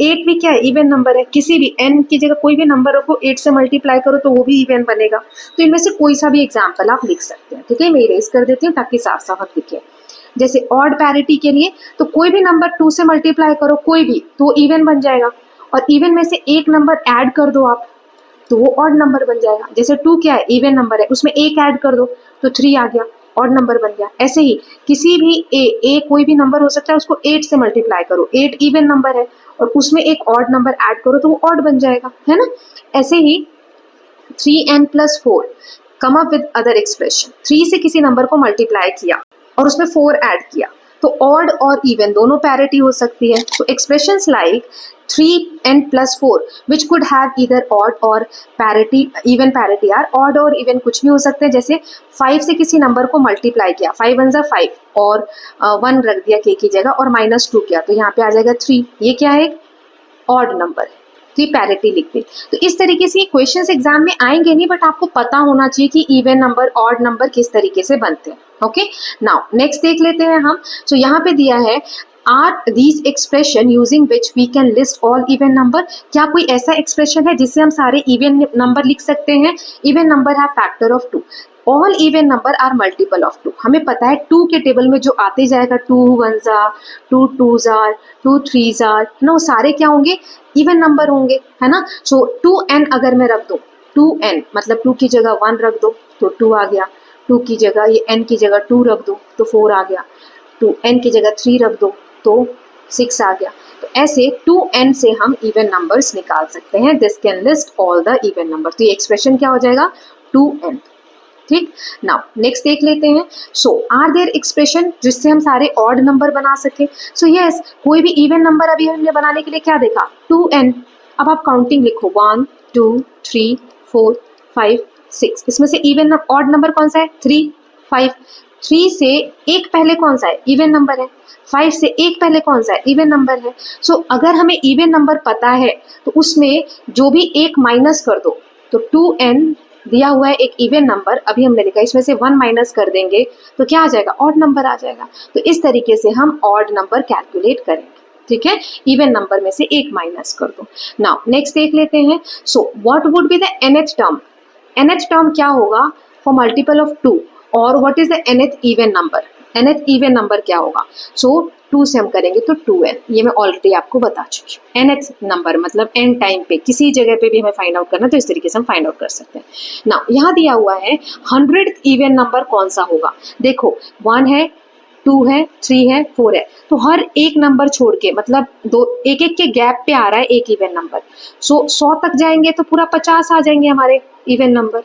8 भी क्या है, इवन नंबर है। किसी भी n की जगह कोई भी नंबर को 8 से मल्टीप्लाई करो तो वो भी इवन बनेगा। तो इनमें से कोई सा भी एग्जाम्पल आप लिख सकते हैं। ठीक है, मैं इरेज कर देती हूँ ताकि साफ साफ दिखे। जैसे ऑड पैरिटी के लिए तो कोई भी नंबर 2 से मल्टीप्लाई करो, कोई भी, तो इवन बन जाएगा, और इवन में से एक नंबर ऐड कर दो आप तो वो ऑड नंबर बन जाएगा। जैसे 2 क्या है, इवन नंबर है, उसमें एक ऐड कर दो तो 3 आ गया, ऑड नंबर बन गया। ऐसे ही किसी भी ए कोई भी नंबर हो सकता है, उसको 8 से मल्टीप्लाई करो, 8 इवन नंबर है और उसमें एक ऑड नंबर ऐड करो तो वो ऑड बन जाएगा, है ना। ऐसे ही 3n + 4 come up with other expression. 3 से किसी नंबर को मल्टीप्लाई किया और उसमें 4 ऐड किया तो ऑड और इवन दोनों पैरिटी हो सकती है। तो expressions like 3n + 4 which could have either odd और parity, even parity or odd और इवन कुछ भी हो सकते हैं। जैसे 5 से किसी नंबर को मल्टीप्लाई किया, 5 × 5 और 1 रख दिया k की जगह और -2 किया तो यहाँ पे आ जाएगा 3। ये क्या है, ऑड नंबर है, तो ये पैरिटी लिख दी। तो इस तरीके से क्वेश्चंस एग्जाम में आएंगे नहीं, बट आपको पता होना चाहिए कि इवन नंबर ऑड नंबर किस तरीके से बनते हैं। ओके, नाउ नेक्स्ट देख लेते हैं हम। सो यहाँ पे दिया है are these expression using which we can list all even number. क्या कोई ऐसा एक्सप्रेशन है जिससे हम सारे इवन नंबर लिख सकते हैं? इवन नंबर है factor of 2, all even number are multiple of 2। हमें पता है 2 के टेबल में जो आते जाएगा 2 1s are, 2 2s are, 2 3s are, है ना, वो सारे क्या होंगे, इवन नंबर होंगे, है ना। सो 2n अगर मैं रख दूं, 2n मतलब 2 की जगह 1 रख दो तो 2 आ गया, 2 की जगह ये n की जगह 2 रख दो तो 4 आ गया, 2n की जगह 3 रख दो तो 6 आ गया। तो ऐसे 2n से हम इवन नंबर्स निकाल सकते हैं। This can list all the even number. तो ये एक्सप्रेशन क्या हो जाएगा, 2n। ठीक, नाउ नेक्स्ट देख लेते हैं। सो आर देयर एक्सप्रेशन जिससे हम सारे ऑड नंबर बना सके? सो यस, कोई भी इवन नंबर अभी हमने बनाने के लिए क्या देखा, 2n। अब आप काउंटिंग लिखो, 1 2 3 4 5 6। इसमें से इवन ऑड नंबर कौन सा है, 3 5। 3 से एक पहले कौन सा है, इवन नंबर है। 5 से एक पहले कौन सा है, इवन नंबर है। सो अगर हमें इवन नंबर पता है तो उसमें जो भी एक माइनस कर दो, तो 2n दिया हुआ है एक इवन नंबर, अभी हमने देखा, इसमें से 1 माइनस कर देंगे तो क्या आ जाएगा, ऑड नंबर आ जाएगा। तो इस तरीके से हम ऑड नंबर कैलकुलेट करेंगे। ठीक है, इवन नंबर में से एक माइनस कर दो। नाउ नेक्स्ट देख लेते हैं। So what would be the nth term? nth term क्या होगा फॉर मल्टीपल ऑफ 2, और what is the nth even number? nth even number क्या होगा? सो 2 से हम करेंगे तो 2n। ये मैं ऑलरेडी आपको बता चुकी हूँ। nth नंबर मतलब n टाइम पे किसी जगह पे भी हमें फाइंड आउट करना, तो इस तरीके से हम फाइंड आउट कर सकते हैं। नाउ यहाँ दिया हुआ है 100th इवन नंबर कौन सा होगा। देखो 1 है, 2 है, 3 है, 4 है, तो हर एक नंबर छोड़ के, मतलब दो एक एक के गैप पे आ रहा है एक इवन नंबर। सो 100 तक जाएंगे तो पूरा 50 आ जाएंगे हमारे इवन नंबर,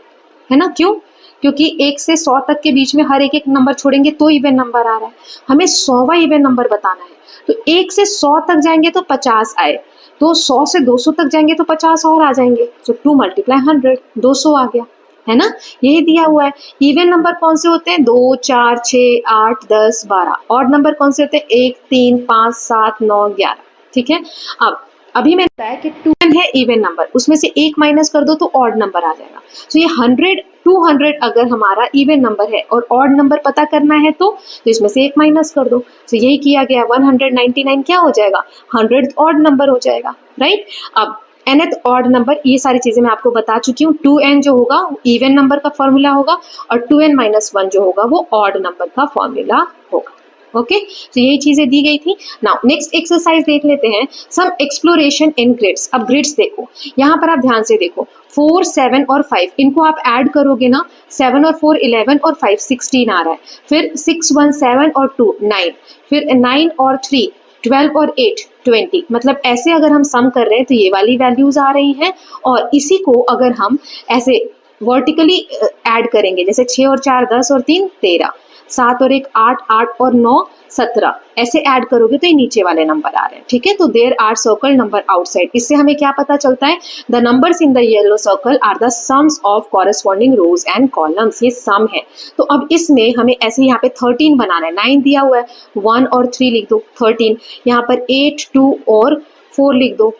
है ना। क्यों? क्योंकि 1 से 100 तक के बीच में हर एक एक नंबर छोड़ेंगे तो इवन नंबर आ रहा है। हमें 100वां इवन नंबर बताना है, तो 1 से 100 तक जाएंगे तो 50 आए, तो 100 से 200 तक जाएंगे तो 50 और आ जाएंगे। सो 2 × 100 200 आ गया, है ना। यही दिया हुआ है। इवन नंबर कौन से होते हैं, 2 4 6 8 10 12। ऑड नंबर कौन से होते हैं, 1 3 5 7 9 11। ठीक है, अब अभी मैंने बताया कि 2n है इवन नंबर, उसमें से एक माइनस कर दो तो ऑड नंबर आ जाएगा। तो ये 200 अगर हमारा इवन नंबर है और ऑड नंबर पता करना है तो इसमें से एक माइनस कर दो। तो यही किया गया। 199 क्या हो जाएगा, 100th ऑड नंबर हो जाएगा, राइट। अब nth ऑड नंबर, ये सारी चीजें मैं आपको बता चुकी हूँ। 2n जो होगा इवन नंबर का फॉर्मूला होगा और 2n - 1 जो होगा वो ऑड नंबर का फॉर्मूला होगा। ओके, तो यही चीजें दी गई थी। नाउ नेक्स्ट एक्सरसाइज देख लेते हैं, सम एक्सप्लोरेशन इन ग्रिड्स। अब ग्रिड्स देखो, यहाँ पर आप ध्यान से देखो, 4 7 और 5 इनको आप ऐड करोगे ना, 7 और 4 11 और 5 16 आ रहा है। फिर 6 1 7 और 2 9, फिर 9 और 3 12 और 8 20। मतलब ऐसे अगर हम सम कर रहे हैं तो ये वाली वैल्यूज आ रही हैं, और इसी को अगर हम ऐसे वर्टिकली ऐड करेंगे, जैसे 6 और 4 10 और 3 13, 7 और 1 8, 8 और 9 17, ऐसे ऐड करोगे तो ये नीचे वाले नंबर आ रहे हैं, ठीक है। तो there are circle number outside, इससे हमें क्या पता चलता है, the numbers in the yellow circle are the sums of corresponding rows and columns, ये सम है। तो अब इसमें हमें ऐसे यहाँ पे 13 बनाना है, 9 दिया हुआ है, 1 और 3 लिख दो 13, यहाँ पर 8, 2 और 4 लिख दो।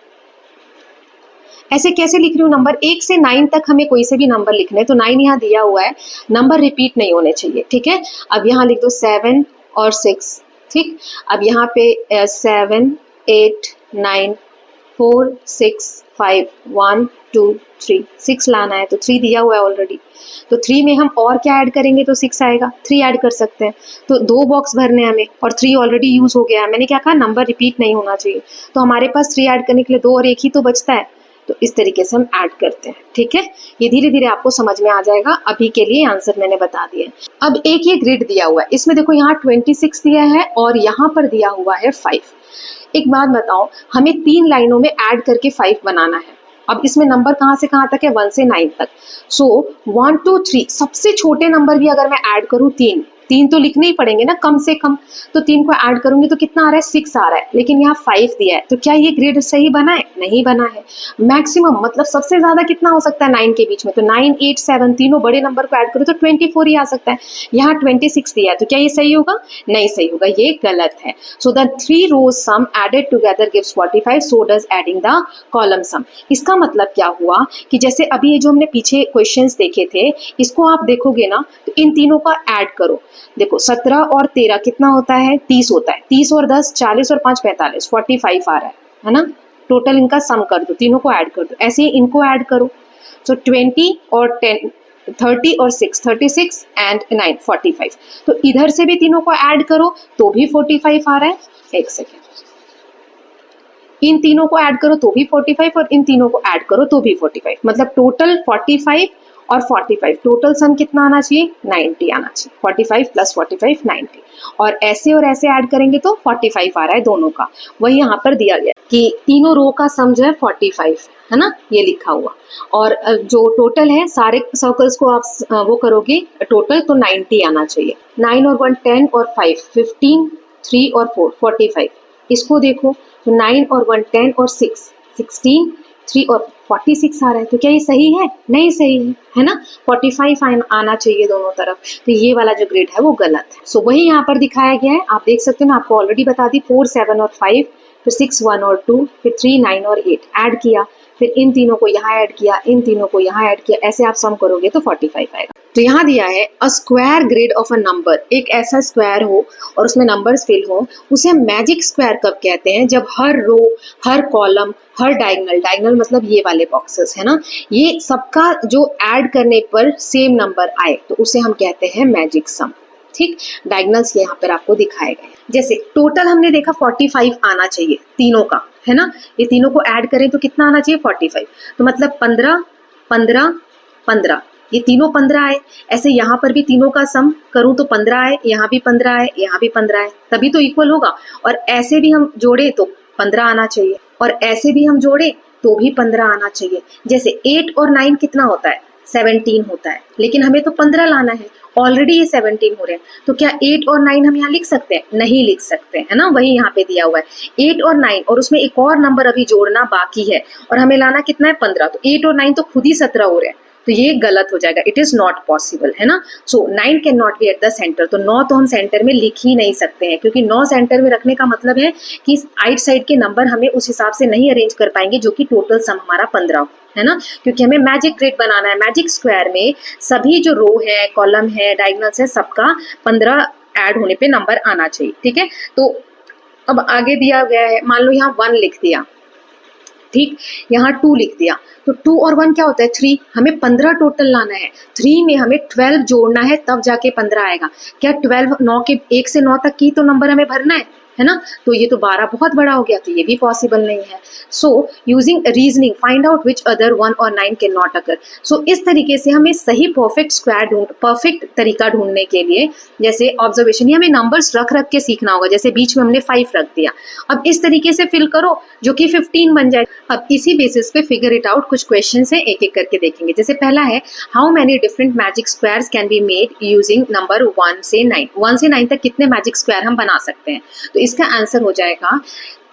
ऐसे कैसे लिख रही हूँ, नंबर 1 से 9 तक हमें कोई से भी नंबर लिखने, तो 9 यहाँ दिया हुआ है, नंबर रिपीट नहीं होने चाहिए, ठीक है। अब यहाँ लिख दो 7 और 6, ठीक। अब यहाँ पे 7 8 9 4 6 5 1 2 3, 6 लाना है, तो 3 दिया हुआ है ऑलरेडी, तो 3 में हम और क्या ऐड करेंगे तो 6 आएगा, 3 ऐड कर सकते हैं। तो 2 बॉक्स भरने हमें, और 3 ऑलरेडी यूज हो गया है, मैंने क्या कहा, नंबर रिपीट नहीं होना चाहिए, तो हमारे पास 3 ऐड करने के लिए 2 और 1 ही तो बचता है, तो इस तरीके से हम ऐड करते हैं, ठीक है। ये धीरे धीरे आपको समझ में आ जाएगा, अभी के लिए आंसर मैंने बता दिया। अब एक ये ग्रिड दिया हुआ है, इसमें देखो यहाँ 26 दिया है और यहाँ पर दिया हुआ है 5। एक बात बताओ, हमें 3 लाइनों में ऐड करके 5 बनाना है। अब इसमें नंबर कहाँ से कहाँ तक है, 1 से 9 तक। सो 1 2 3, सबसे छोटे नंबर भी अगर मैं ऐड करूँ 3 तो लिखने ही पड़ेंगे ना कम से कम, तो 3 को ऐड करूंगी तो कितना आ रहा है, 6 आ रहा है, लेकिन यहाँ 5 दिया है, तो क्या ये ग्रिड सही बना है, नहीं बना है। मैक्सिमम मतलब सबसे ज्यादा कितना हो सकता है 9 के बीच में, तो 9 8 7 तीनों बड़े नंबर को ऐड करो तो 24 ही आ सकता है। यहाँ 26 दिया है, तो क्या ये सही होगा, नहीं सही होगा, ये गलत है। So the 3 rows sum added together gives 45, so does adding the column sum. इसका मतलब क्या हुआ कि जैसे अभी ये जो हमने पीछे क्वेश्चंस देखे थे, इसको आप देखोगे ना, तो इन तीनों का ऐड करो, देखो 17 और 13 कितना होता है, 30 होता है, 30 और 10 40 और 5 45, 45 आ रहा है ना। टोटल इनका सम कर दो, तीनों को ऐड कर दो, ऐसे ही इनको ऐड करो। सो 20 और 10 30 और 6 36 एंड 9 45, तो इधर से भी तीनों को ऐड करो तो भी 45 आ रहा है। एक सेकेंड, इन तीनों को ऐड करो तो भी 45 और इन तीनों को ऐड करो तो भी 45, मतलब टोटल 45 और 45, टोटल सम कितना आना चाहिए, 90 आना चाहिए। 45 प्लस 45 90, और ऐसे ऐड करेंगे तो 45 आ रहा है दोनों का। वही यहाँ पर दिया गया कि तीनों रो का सम जो है 45 है ना, ये लिखा हुआ, और जो टोटल है सारे सर्कल्स को आप वो करोगे टोटल तो 90 आना चाहिए। 9 और 1 10 और 5 15, 3 और 4 45, इसको देखो तो 9 और 1 10 और 6 16, 3 और 46 आ रहा है, तो क्या ये सही है, नहीं सही है ना। 45 आना चाहिए दोनों तरफ, तो ये वाला जो ग्रिड है वो गलत है। सो वही यहाँ पर दिखाया गया है, आप देख सकते हो, मैं आपको ऑलरेडी बता दी, 4 7 और 5, फिर 6 1 और 2, फिर 3 9 और 8 ऐड किया, फिर इन तीनों को यहाँ ऐड किया, इन तीनों को यहाँ ऐड किया, ऐसे आप सम करोगे तो 45 आएगा। तो यहाँ दिया है a square grid of a number, एक ऐसा स्क्वायर हो और उसमें नंबर्स फिल हो, उसे हम मैजिक स्क्वायर कब कहते हैं, जब हर रो हर कॉलम हर डायगोनल मतलब ये वाले बॉक्सेस है ना, ये सबका जो ऐड करने पर सेम नंबर आए तो उसे हम कहते हैं मैजिक सम, ठीक। डायगोनल्स यहाँ पर आपको दिखाए गए, जैसे टोटल हमने देखा 45 आना चाहिए तीनों का, है ना, ये तीनों को ऐड करें तो कितना आना चाहिए 45, तो मतलब 15 15 15, ये तीनों 15 आए। ऐसे यहाँ पर भी तीनों का सम करूं तो 15 आए, यहाँ भी 15 आए, यहाँ भी 15 आए, तभी तो इक्वल होगा। और ऐसे भी हम जोड़े तो 15 आना चाहिए, और ऐसे भी हम जोड़े तो भी 15 आना चाहिए। जैसे 8 और 9 कितना होता है, 17 होता है, लेकिन हमें तो 15 लाना है, ऑलरेडी ये 17 हो रहे हैं, तो क्या 8 और 9 हम यहाँ लिख सकते हैं, नहीं लिख सकते, है ना। वही यहाँ पे दिया हुआ है 8 और 9, और उसमें एक और नंबर अभी जोड़ना बाकी है, और हमें लाना कितना है 15, तो 8 और 9 तो खुद ही 17 हो रहे हैं, तो ये गलत हो जाएगा, इट इज नॉट पॉसिबल, है ना। सो 9 can not B eight the centre, तो 9 तो हम सेंटर में लिख ही नहीं सकते हैं, क्योंकि 9 सेंटर में रखने का मतलब है कि आइट साइड के नंबर हमें उस हिसाब से नहीं अरेंज कर पाएंगे जो कि टोटल सम हमारा 15 हो, है ना, क्योंकि हमें मैजिक ग्रिड बनाना है। मैजिक स्क्वायर में सभी जो रो है, कॉलम है, डायगोनल्स है, सबका 15 ऐड होने पे नंबर आना चाहिए, ठीक है। तो अब आगे दिया गया है, मान लो यहाँ 1 लिख दिया, ठीक, यहाँ 2 लिख दिया, तो 2 और 1 क्या होता है 3, हमें 15 टोटल लाना है, 3 में हमें 12 जोड़ना है तब जाके 15 आएगा। क्या 12 9 के 1 से 9 तक की तो नंबर हमें भरना है, है ना, तो ये तो 12 बहुत बड़ा हो गया, तो ये भी पॉसिबल नहीं है। So using reasoning find out which other 1 और 9 कैन नॉट अकर। सो इस तरीके से हमें सही परफेक्ट तरीका ढूंढने के लिए, जैसे ऑब्जर्वेशन, ये हमें नंबर्स रख रख के सीखना होगा। जैसे बीच में हमने 5 रख दिया, अब इस तरीके से फिल करो जो कि 15 बन जाए। अब इसी बेसिस पे फिगर इट आउट, कुछ क्वेश्चन है एक एक करके देखेंगे। जैसे पहला है, how many different magic squares can be made using number 1 से 9। 1 से 9 तक कितने मैजिक स्क्वायर हम बना सकते हैं, तो इसका आंसर हो जाएगा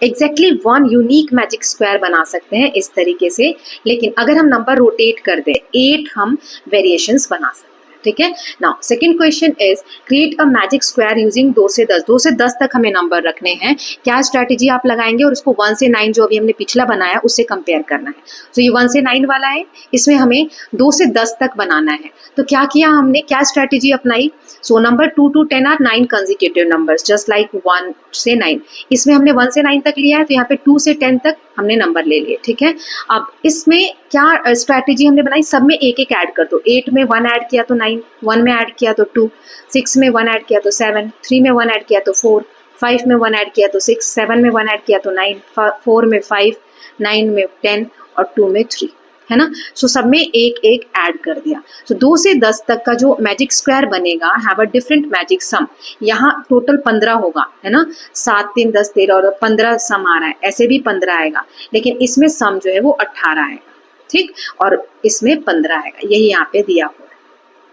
एग्जैक्टली 1 यूनिक मैजिक स्क्वायर बना सकते हैं इस तरीके से। लेकिन अगर हम नंबर रोटेट कर दें 8 हम वेरिएशंस बना सकते हैं। ठीक है, now second question is create a magic square using 2 से 10। 2 से 10 तक हमें नंबर रखने हैं। क्या स्ट्रैटेजी आप लगाएंगे और उसको 1 से 9 जो अभी हमने पिछला बनाया उससे कंपेयर करना है। तो ये 1 से 9 वाला है, इसमें हमें 2 से 10 तक बनाना है। तो क्या किया हमने, क्या स्ट्रैटेजी अपनाई। So number 2 to 10 are 9 consecutive numbers just like 1 से 9। इसमें हमने 1 से 9 तक लिया है, तो यहाँ पे 2 से 10 तक हमने नंबर ले लिए। ठीक है, अब इसमें क्या स्ट्रैटेजी हमने बनाई, सब में एक एक ऐड कर दो। 8 में 1 ऐड किया तो 9, 1 में ऐड किया तो 2, 6 में 1 ऐड किया तो 7, 3 में 1 ऐड किया तो 4, 5 में 1 ऐड किया तो 6, 7 में 1 ऐड किया तो 9, 4 में 5, 9 में 10 और 2 में 3, है ना। सो सब में एक एक ऐड कर दिया। सो 2 से 10 तक का जो मैजिक स्क्वायर बनेगा हैव अ डिफरेंट मैजिक सम। यहाँ टोटल 15 होगा, है ना, 7 3 10 13 और 15 सम आ रहा है, ऐसे भी 15 आएगा, लेकिन इसमें सम जो है वो 18 आएगा। ठीक, और इसमें 15 आएगा, यही यहाँ पे दिया हुआ है,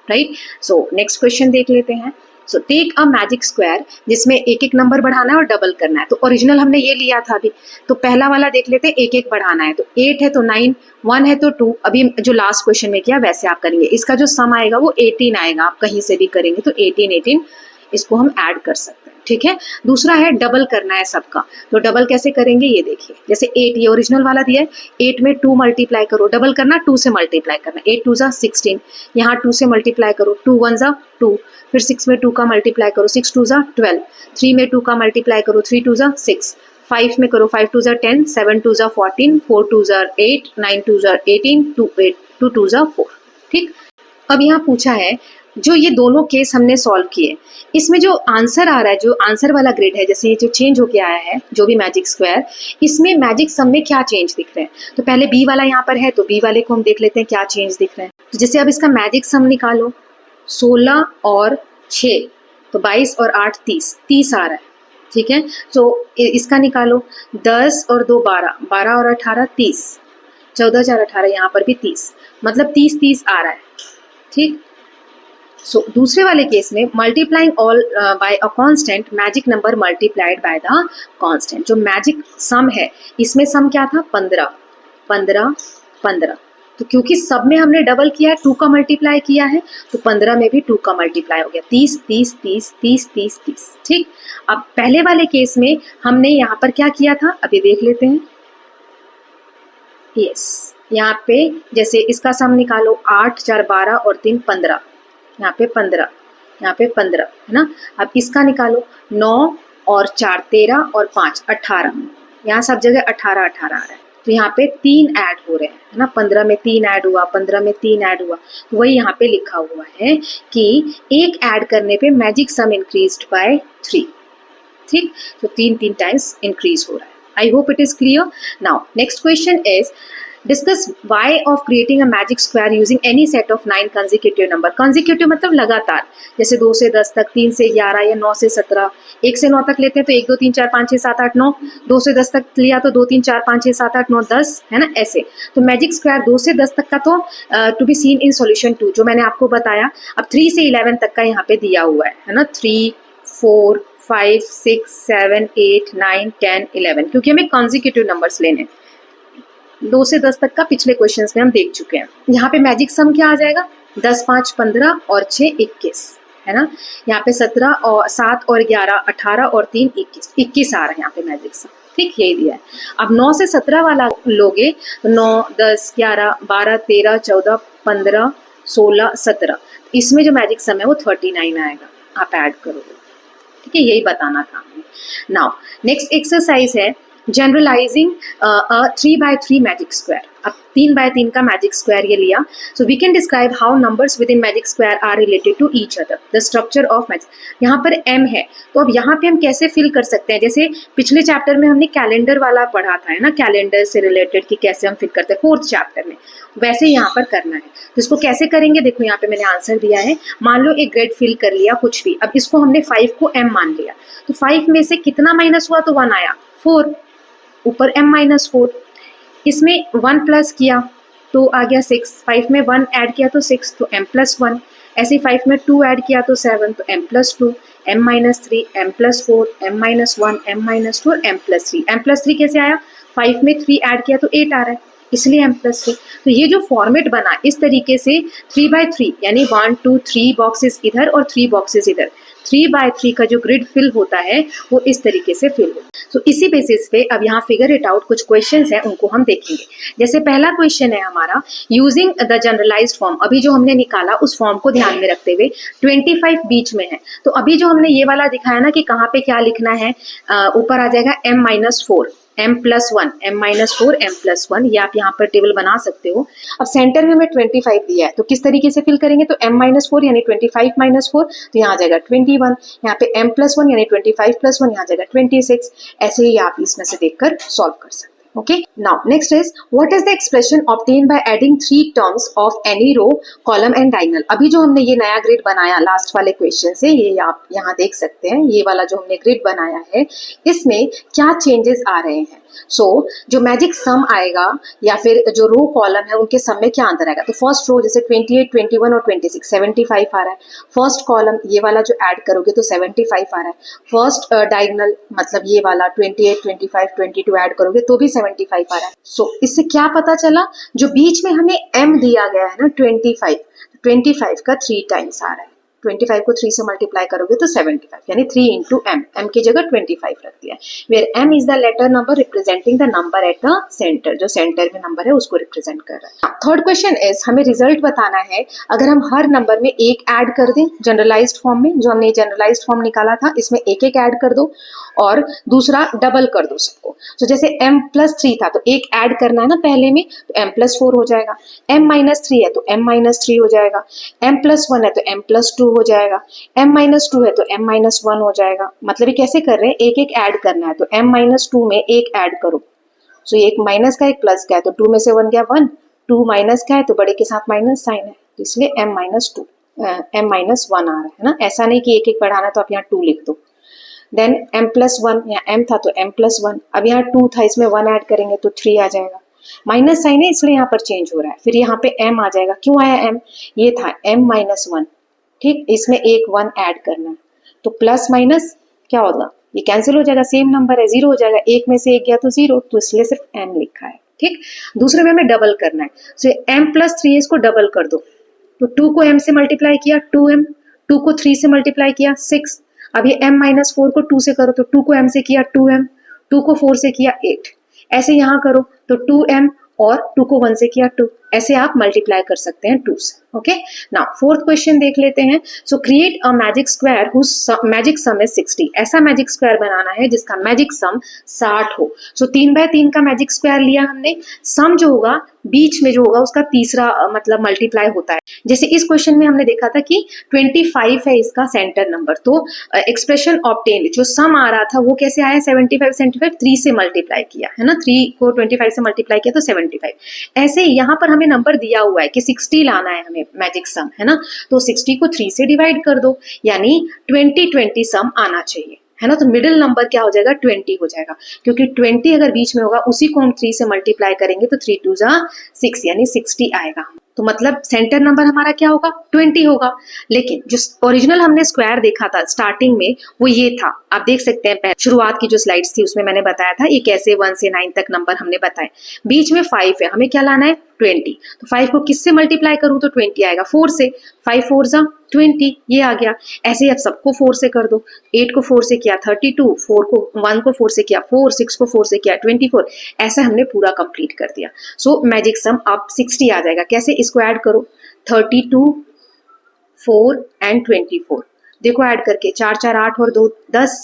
राइट। सो नेक्स्ट क्वेश्चन देख लेते हैं। So take a magic square जिसमें एक एक नंबर बढ़ाना है और डबल करना है। तो ओरिजिनल हमने ये लिया था अभी, तो पहला वाला देख लेते हैं, एक एक बढ़ाना है। तो 8 है तो 9, 1 है तो 2, अभी जो लास्ट क्वेश्चन में किया वैसे आप करेंगे। इसका जो सम आएगा वो 18 आएगा, आप कहीं से भी करेंगे तो 18 इसको हम ऐड कर सकते हैं। ठीक है, दूसरा है डबल करना है सबका। तो डबल कैसे करेंगे ये देखिए, जैसे 8 ये ओरिजिनल वाला दिया है, 8 में 2 मल्टीप्लाई करो, डबल करना 2 से मल्टीप्लाई करना, 8 2 जा 16, यहाँ 2 से मल्टीप्लाई करो, 2 1 जा 2, फिर 6 में 2 का मल्टीप्लाई करो, 6 2 जा 12, 3 में 2 का मल्टीप्लाई करो, 3 2 जा 6, 5 में करो, 5 2 जा 10, 7 2 जा 14, 4 2 जा 8, 9 2 जा 18, 2 2 जा 4। ठीक, अब यहाँ पूछा है जो ये दोनों केस हमने सॉल्व किए, इसमें जो आंसर आ रहा है, जो आंसर वाला ग्रिड है, जैसे ये जो चेंज होके आया है जो भी मैजिक स्क्वायर, इसमें मैजिक सम में क्या चेंज दिख रहे हैं। तो पहले बी वाला यहाँ पर है, तो बी वाले को हम देख लेते हैं क्या चेंज दिख रहे हैं। तो जैसे अब इसका मैजिक सम निकालो, 16 और 6 तो 22 और 8 30 आ रहा है। ठीक है, तो इसका निकालो, 10 और 2 12, 12 और 18 30, 14 4 18, यहाँ पर भी 30, मतलब 30 आ रहा है। ठीक, सो दूसरे वाले केस में multiplying all by a constant, magic number multiplied by the constant. जो मैजिक सम है इसमें सम क्या था, 15 15 15। तो क्योंकि सब में हमने डबल किया है, 2 का मल्टीप्लाई किया है, तो 15 में भी 2 का मल्टीप्लाई हो गया, 30 30 30 30 30 30। ठीक, अब पहले वाले केस में हमने यहाँ पर क्या किया था, अभी देख लेते हैं। यस, यहाँ पे जैसे इसका सम निकालो, 8 4 12 और 3 15, यहाँ पे 15, यहाँ पे 15, है ना। अब इसका निकालो, 9 और 4 13 और 5 18, यहाँ सब जगह 18 18 आ रहा है। तो यहाँ पे 3 ऐड हो रहे हैं, है ना, 15 में 3 ऐड हुआ, 15 में 3 ऐड हुआ। तो वही यहाँ पे लिखा हुआ है कि एक ऐड करने पे मैजिक सम इंक्रीज्ड बाय 3। ठीक, तो 3 टाइम्स इंक्रीज हो रहा है। I hope it is clear. Now next question is discuss Y of creating a magic square using any set of 9 consecutive number. Consecutive मतलब लगातार, जैसे 2 से 10 तक, 3 से 11 या 9 से 17, 1 से 9 तक लेते हैं तो 1 2 3 4 5 6 7 8 9, 2 से 10 तक लिया तो 2 3 4 5 6 7 8 9 10, है ना, ऐसे। तो मैजिक स्क्वायर 2 से 10 तक का तो to be seen in solution 2 जो मैंने आपको बताया। अब 3 से 11 तक का यहाँ पे दिया हुआ है ना, 3 4 5 6 7 8 9 10 11, क्योंकि हमें कंसेक्यूटिव नंबर्स लेने हैं। 2 से 10 तक का पिछले क्वेश्चंस में हम देख चुके हैं। यहाँ पे मैजिक सम क्या आ जाएगा, 10 5 15 और 6 21, है ना। यहाँ पे 17 और 7 और 11 18 और 3 21 आ रहा है यहाँ पे मैजिक सम। ठीक, यही दिया है। अब 9 से 17 वाला लोगे तो 9 10 11 12 13 14 15 16 17, इसमें जो मैजिक सम है वो 39 आएगा, आप ऐड करोगे। ठीक है, यही बताना था हमें। नाउ नेक्स्ट एक्सरसाइज है जनरलाइजिंग 3 by 3 मैजिक स्क्वायर। अब 3 by 3 का मैजिक स्क्वायर ये लिया। So we can describe how numbers within magic square are related to each other, the structure of magic. यहाँ पर m है, तो अब यहाँ पे हम कैसे फिल कर सकते हैं, जैसे पिछले चैप्टर में हमने कैलेंडर वाला पढ़ा था, है ना, कैलेंडर से रिलेटेड कि कैसे हम फिल करते हैं 4th चैप्टर में, वैसे यहाँ पर करना है। तो इसको कैसे करेंगे, देखो यहाँ पे मैंने आंसर दिया है। मान लो एक ग्रिड फिल कर लिया कुछ भी, अब इसको हमने 5 को m मान लिया, तो 5 में से कितना माइनस हुआ, तो 1 आया, 4, ऊपर m-4। इसमें 1 प्लस किया तो आ गया 6, 5 में 1 ऐड किया तो 6, तो m+1। ऐसे 5 में 2 ऐड किया तो 7, तो m+2, m-3, m+4, m-1, m-2 और m+3। m+3 कैसे आया, 5 में 3 ऐड किया तो 8 आ रहा है, इसलिए m+3। तो ये जो फॉर्मेट बना इस तरीके से 3 by 3 यानी 1 2 3 बॉक्सेस इधर और 3 बॉक्सेस इधर, 3 by 3 का जो ग्रिड फिल होता है वो इस तरीके से फिल होता है। तो इसी बेसिस पे अब यहाँ फिगर इट आउट, कुछ क्वेश्चंस हैं उनको हम देखेंगे। जैसे पहला क्वेश्चन है हमारा, यूजिंग द जनरलाइज्ड फॉर्म। अभी जो हमने निकाला उस फॉर्म को ध्यान में रखते हुए 25 बीच में है, तो अभी जो हमने ये वाला दिखाया ना कि कहाँ पे क्या लिखना है, ऊपर आ जाएगा m-4, m+1, m-4, m+1, ये आप यहाँ पर टेबल बना सकते हो। अब सेंटर में हमें 25 दिया है, तो किस तरीके से फिल करेंगे, तो m-4 यानी 25-4, तो यहाँ आ जाएगा 21, यहाँ पे m+1 यानी 25+1, यहाँ आ जाएगा 26। ऐसे ही आप इसमें से देखकर सॉल्व कर सकते हैं। Okay, now next is what is the expression obtained by adding 3 terms of any row, column and diagonal। अभी जो हमने ये नया ग्रिड बनाया लास्ट वाले क्वेश्चन से, ये आप यहाँ देख सकते हैं, ये वाला जो हमने ग्रिड बनाया है इसमें क्या चेंजेस आ रहे हैं। जो मैजिक सम आएगा या फिर जो रो कॉलम है उनके सम में क्या अंतर आएगा, तो फर्स्ट रो जैसे 28, 21 और 26 75 आ रहा है, फर्स्ट कॉलम ये वाला जो ऐड करोगे तो 75 आ रहा है, फर्स्ट डायगोनल मतलब ये वाला 28, 25, 22 ऐड करोगे तो भी 75 आ रहा है। इससे क्या पता चला, जो बीच में हमें m दिया गया है ना 25 का 3 टाइम्स आ रहा है, 25 को 3 से मल्टीप्लाई करोगे तो 75 यानी 3 इंटू m, m की जगह 25 रख दिया, where m is the letter number representing the number at the center, जो सेंटर में नंबर है उसको रिप्रेजेंट कर रहा है। थर्ड क्वेश्चन इज, हमें रिजल्ट बताना है अगर हम हर नंबर में एक ऐड कर दें जनरलाइज्ड फॉर्म में, जो हमने जनरलाइज्ड फॉर्म निकाला था इसमें एक एक ऐड कर दो और दूसरा डबल कर दो सबको। तो जैसे m+3 था तो एक ऐड करना है ना पहले में, तो m+4 हो जाएगा, m-3 है तो m-3 हो जाएगा, m+1 है तो m+2 हो जाएगा, m-2 है तो m-1 हो जाएगा। मतलब ये कैसे कर रहे हैं, एक एक ऐड करना है, तो m-2 में एक ऐड करो, तो एक माइनस का एक प्लस का है तो 2 में से 1 गया 1, 2 माइनस का है तो बड़े के साथ माइनस साइन है, तो इसलिए m-2 m-1 आ रहा है ना। ऐसा नहीं कि एक एक बढ़ाना तो आप यहाँ 2 लिख दो। देन m+1, यहाँ m था तो m+1, अब यहाँ 2 था इसमें 1 ऐड करेंगे तो 3 आ जाएगा, माइनस साइन है इसलिए यहाँ पर चेंज हो रहा है, फिर यहाँ पे m आ जाएगा। क्यों आया m, ये था m-1, ठीक, इसमें एक 1 ऐड करना है तो प्लस माइनस क्या होगा, ये कैंसिल हो जाएगा, सेम नंबर है 0 हो जाएगा, एक में से एक गया तो 0, तो इसलिए सिर्फ m लिखा है। ठीक, दूसरे में हमें डबल करना है, सो m+3 इसको डबल कर दो, तो 2 को m से मल्टीप्लाई किया 2m, 2 को 3 से मल्टीप्लाई किया 6, अब ये m-4 को 2 से करो तो 2 को m से किया 2m, 2 को 4 से किया 8, ऐसे यहाँ करो तो 2m और 2 को 1 से किया 2, ऐसे आप मल्टीप्लाई कर सकते हैं 2 से। ओके, नाउ फोर्थ क्वेश्चन देख लेते हैं। So create a magic square whose magic sum is 60। ऐसा मैजिक स्क्वायर बनाना है जिसका मैजिक सम 60 हो। सो 3 by 3 का मैजिक स्क्वायर लिया हमने, सम जो होगा बीच में जो होगा उसका तीसरा मतलब मल्टीप्लाई होता है। जैसे इस क्वेश्चन में हमने देखा था कि 25 है इसका सेंटर नंबर, तो एक्सप्रेशन ऑब्टेन जो सम आ रहा था वो कैसे आया, 75 3 से मल्टीप्लाई किया है ना, 3 को 25 से मल्टीप्लाई किया तो 75। ऐसे ही यहाँ पर हमें नंबर दिया हुआ है कि 60 लाना है हमें मैजिक सम, है ना, तो 60 को 3 से डिवाइड कर दो यानी 20 सम आना चाहिए, है ना। तो मिडिल नंबर क्या हो जाएगा, 20 हो जाएगा, क्योंकि 20 अगर बीच में होगा उसी को हम 3 से मल्टीप्लाई करेंगे तो 3 2 6 यानी 60 आएगा। तो मतलब सेंटर नंबर हमारा क्या होगा, 20 होगा। लेकिन जो ओरिजिनल हमने स्क्वायर देखा था स्टार्टिंग में वो ये था, आप देख सकते हैं शुरुआत की जो स्लाइड्स थी उसमें मैंने बताया था ये कैसे 1 से 9 तक नंबर हमने बताए। बीच में 5 है, हमें क्या लाना है 20, तो 5 को किससे मल्टीप्लाई करूं तो 20 आएगा, 4 से, 5 4 20 ये आ गया। ऐसे ही अब सबको 4 से कर दो, 8 को 4 से किया 32, 4 को 1 को 4 से किया 4, 6 को 4 से किया 24, ऐसा हमने पूरा कंप्लीट कर दिया। सो मैजिक सम अब 60 आ जाएगा। कैसे, इसको ऐड करो 32, 4 एंड 24, देखो ऐड करके 4 4 8 और 2 10,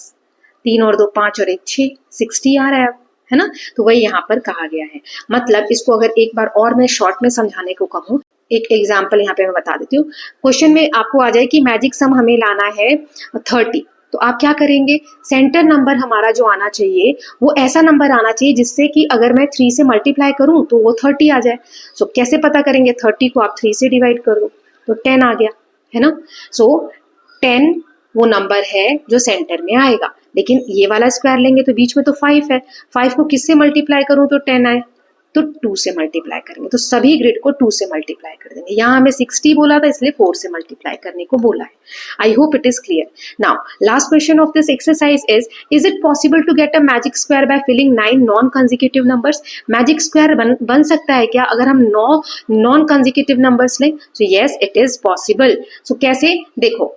3 और 2 5 और 1 6, 60 आ रहा है, है ना। तो वही यहाँ पर कहा गया है। मतलब इसको अगर एक बार और मैं शॉर्ट में समझाने को कहूँ, एक एग्जाम्पल यहाँ पे मैं बता देती हूँ। क्वेश्चन में आपको आ जाए कि मैजिक सम हमें लाना है 30, तो आप क्या करेंगे, सेंटर नंबर हमारा जो आना चाहिए वो ऐसा नंबर आना चाहिए जिससे कि अगर मैं 3 से मल्टीप्लाई करूं तो वो 30 आ जाए। सो कैसे पता करेंगे, 30 को आप 3 से डिवाइड कर दो तो 10 आ गया, है ना। सो 10 वो नंबर है जो सेंटर में आएगा, लेकिन ये वाला स्क्वायर लेंगे तो बीच में तो 5 है, 5 को किससे मल्टीप्लाई करूं तो 10 आए, तो 2 से मल्टीप्लाई करेंगे। तो सभी ग्रिड को 2 से मल्टीप्लाई कर देंगे। यहाँ हमें 60 बोला था इसलिए 4 से मल्टीप्लाई करने को बोला है। I hope it is clear. Now last question of this exercise is it possible to get a magic square by filling 9 non consecutive numbers. Magic square बन सकता है क्या अगर हम 9 नॉन कंसेक्यूटिव नंबर्स लें? So yes it is possible. So कैसे, देखो,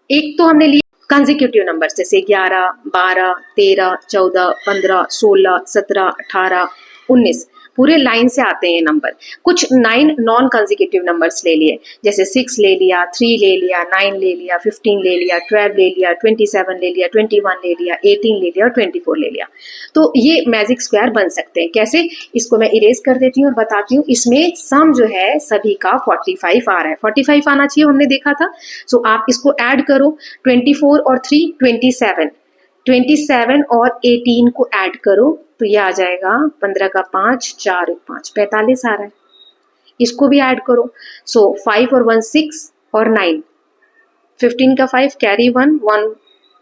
एक तो हमने लिया कंसेक्यूटिव नंबर्स जैसे 11, 12, 13, 14, 15, 16, 17, 18, 19, पूरे लाइन से आते हैं ये नंबर। कुछ 9 नॉन कंसेक्यूटिव नंबर्स ले लिए, जैसे 6 ले लिया, 3 ले लिया, 9 ले लिया, 15 ले लिया, 12 ले लिया, 27 ले लिया, 21 ले लिया, 18 ले लिया और 24 ले लिया। तो ये मैजिक स्क्वायर बन सकते हैं। कैसे, इसको मैं इरेज कर देती हूँ और बताती हूँ। इसमें सम जो है सभी का 45 आ रहा है, 45 आना चाहिए, हमने देखा था। सो आप इसको ऐड करो, 24 और 3 27, 27 और 18 को ऐड करो तो ये आ जाएगा 15 का 5, 4 5, 45 आ रहा है। इसको भी ऐड करो, सो 5 और 1 6 और 9, 15 का 5 कैरी 1 1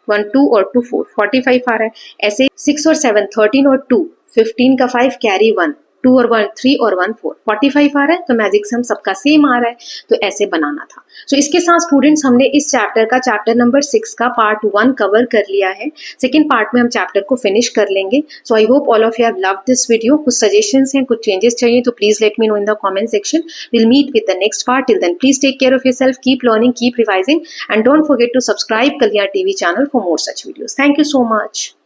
1 2 और 2 4, 45 आ रहा है। ऐसे 6 और 7 13 और 2, 15 का 5 कैरी 1 2 और 1 3 और 1 4, 45 आ रहा है। तो मैजिक सम सबका सेम आ रहा है, तो ऐसे बनाना था। सो इसके साथ स्टूडेंट्स हमने इस चैप्टर का चैप्टर नंबर 6 का पार्ट 1 कवर कर लिया है। सेकेंड पार्ट में हम चैप्टर को फिनिश कर लेंगे। So I hope all of you have loved this video. कुछ सजेशंस हैं, कुछ चेंजेस चाहिए तो please let me know in the comment section. Will meet with the next part. Till then please take care of yourself, keep learning, keep revising and don't forget to subscribe Kalyan TV channel for more such videos. Thank you so much.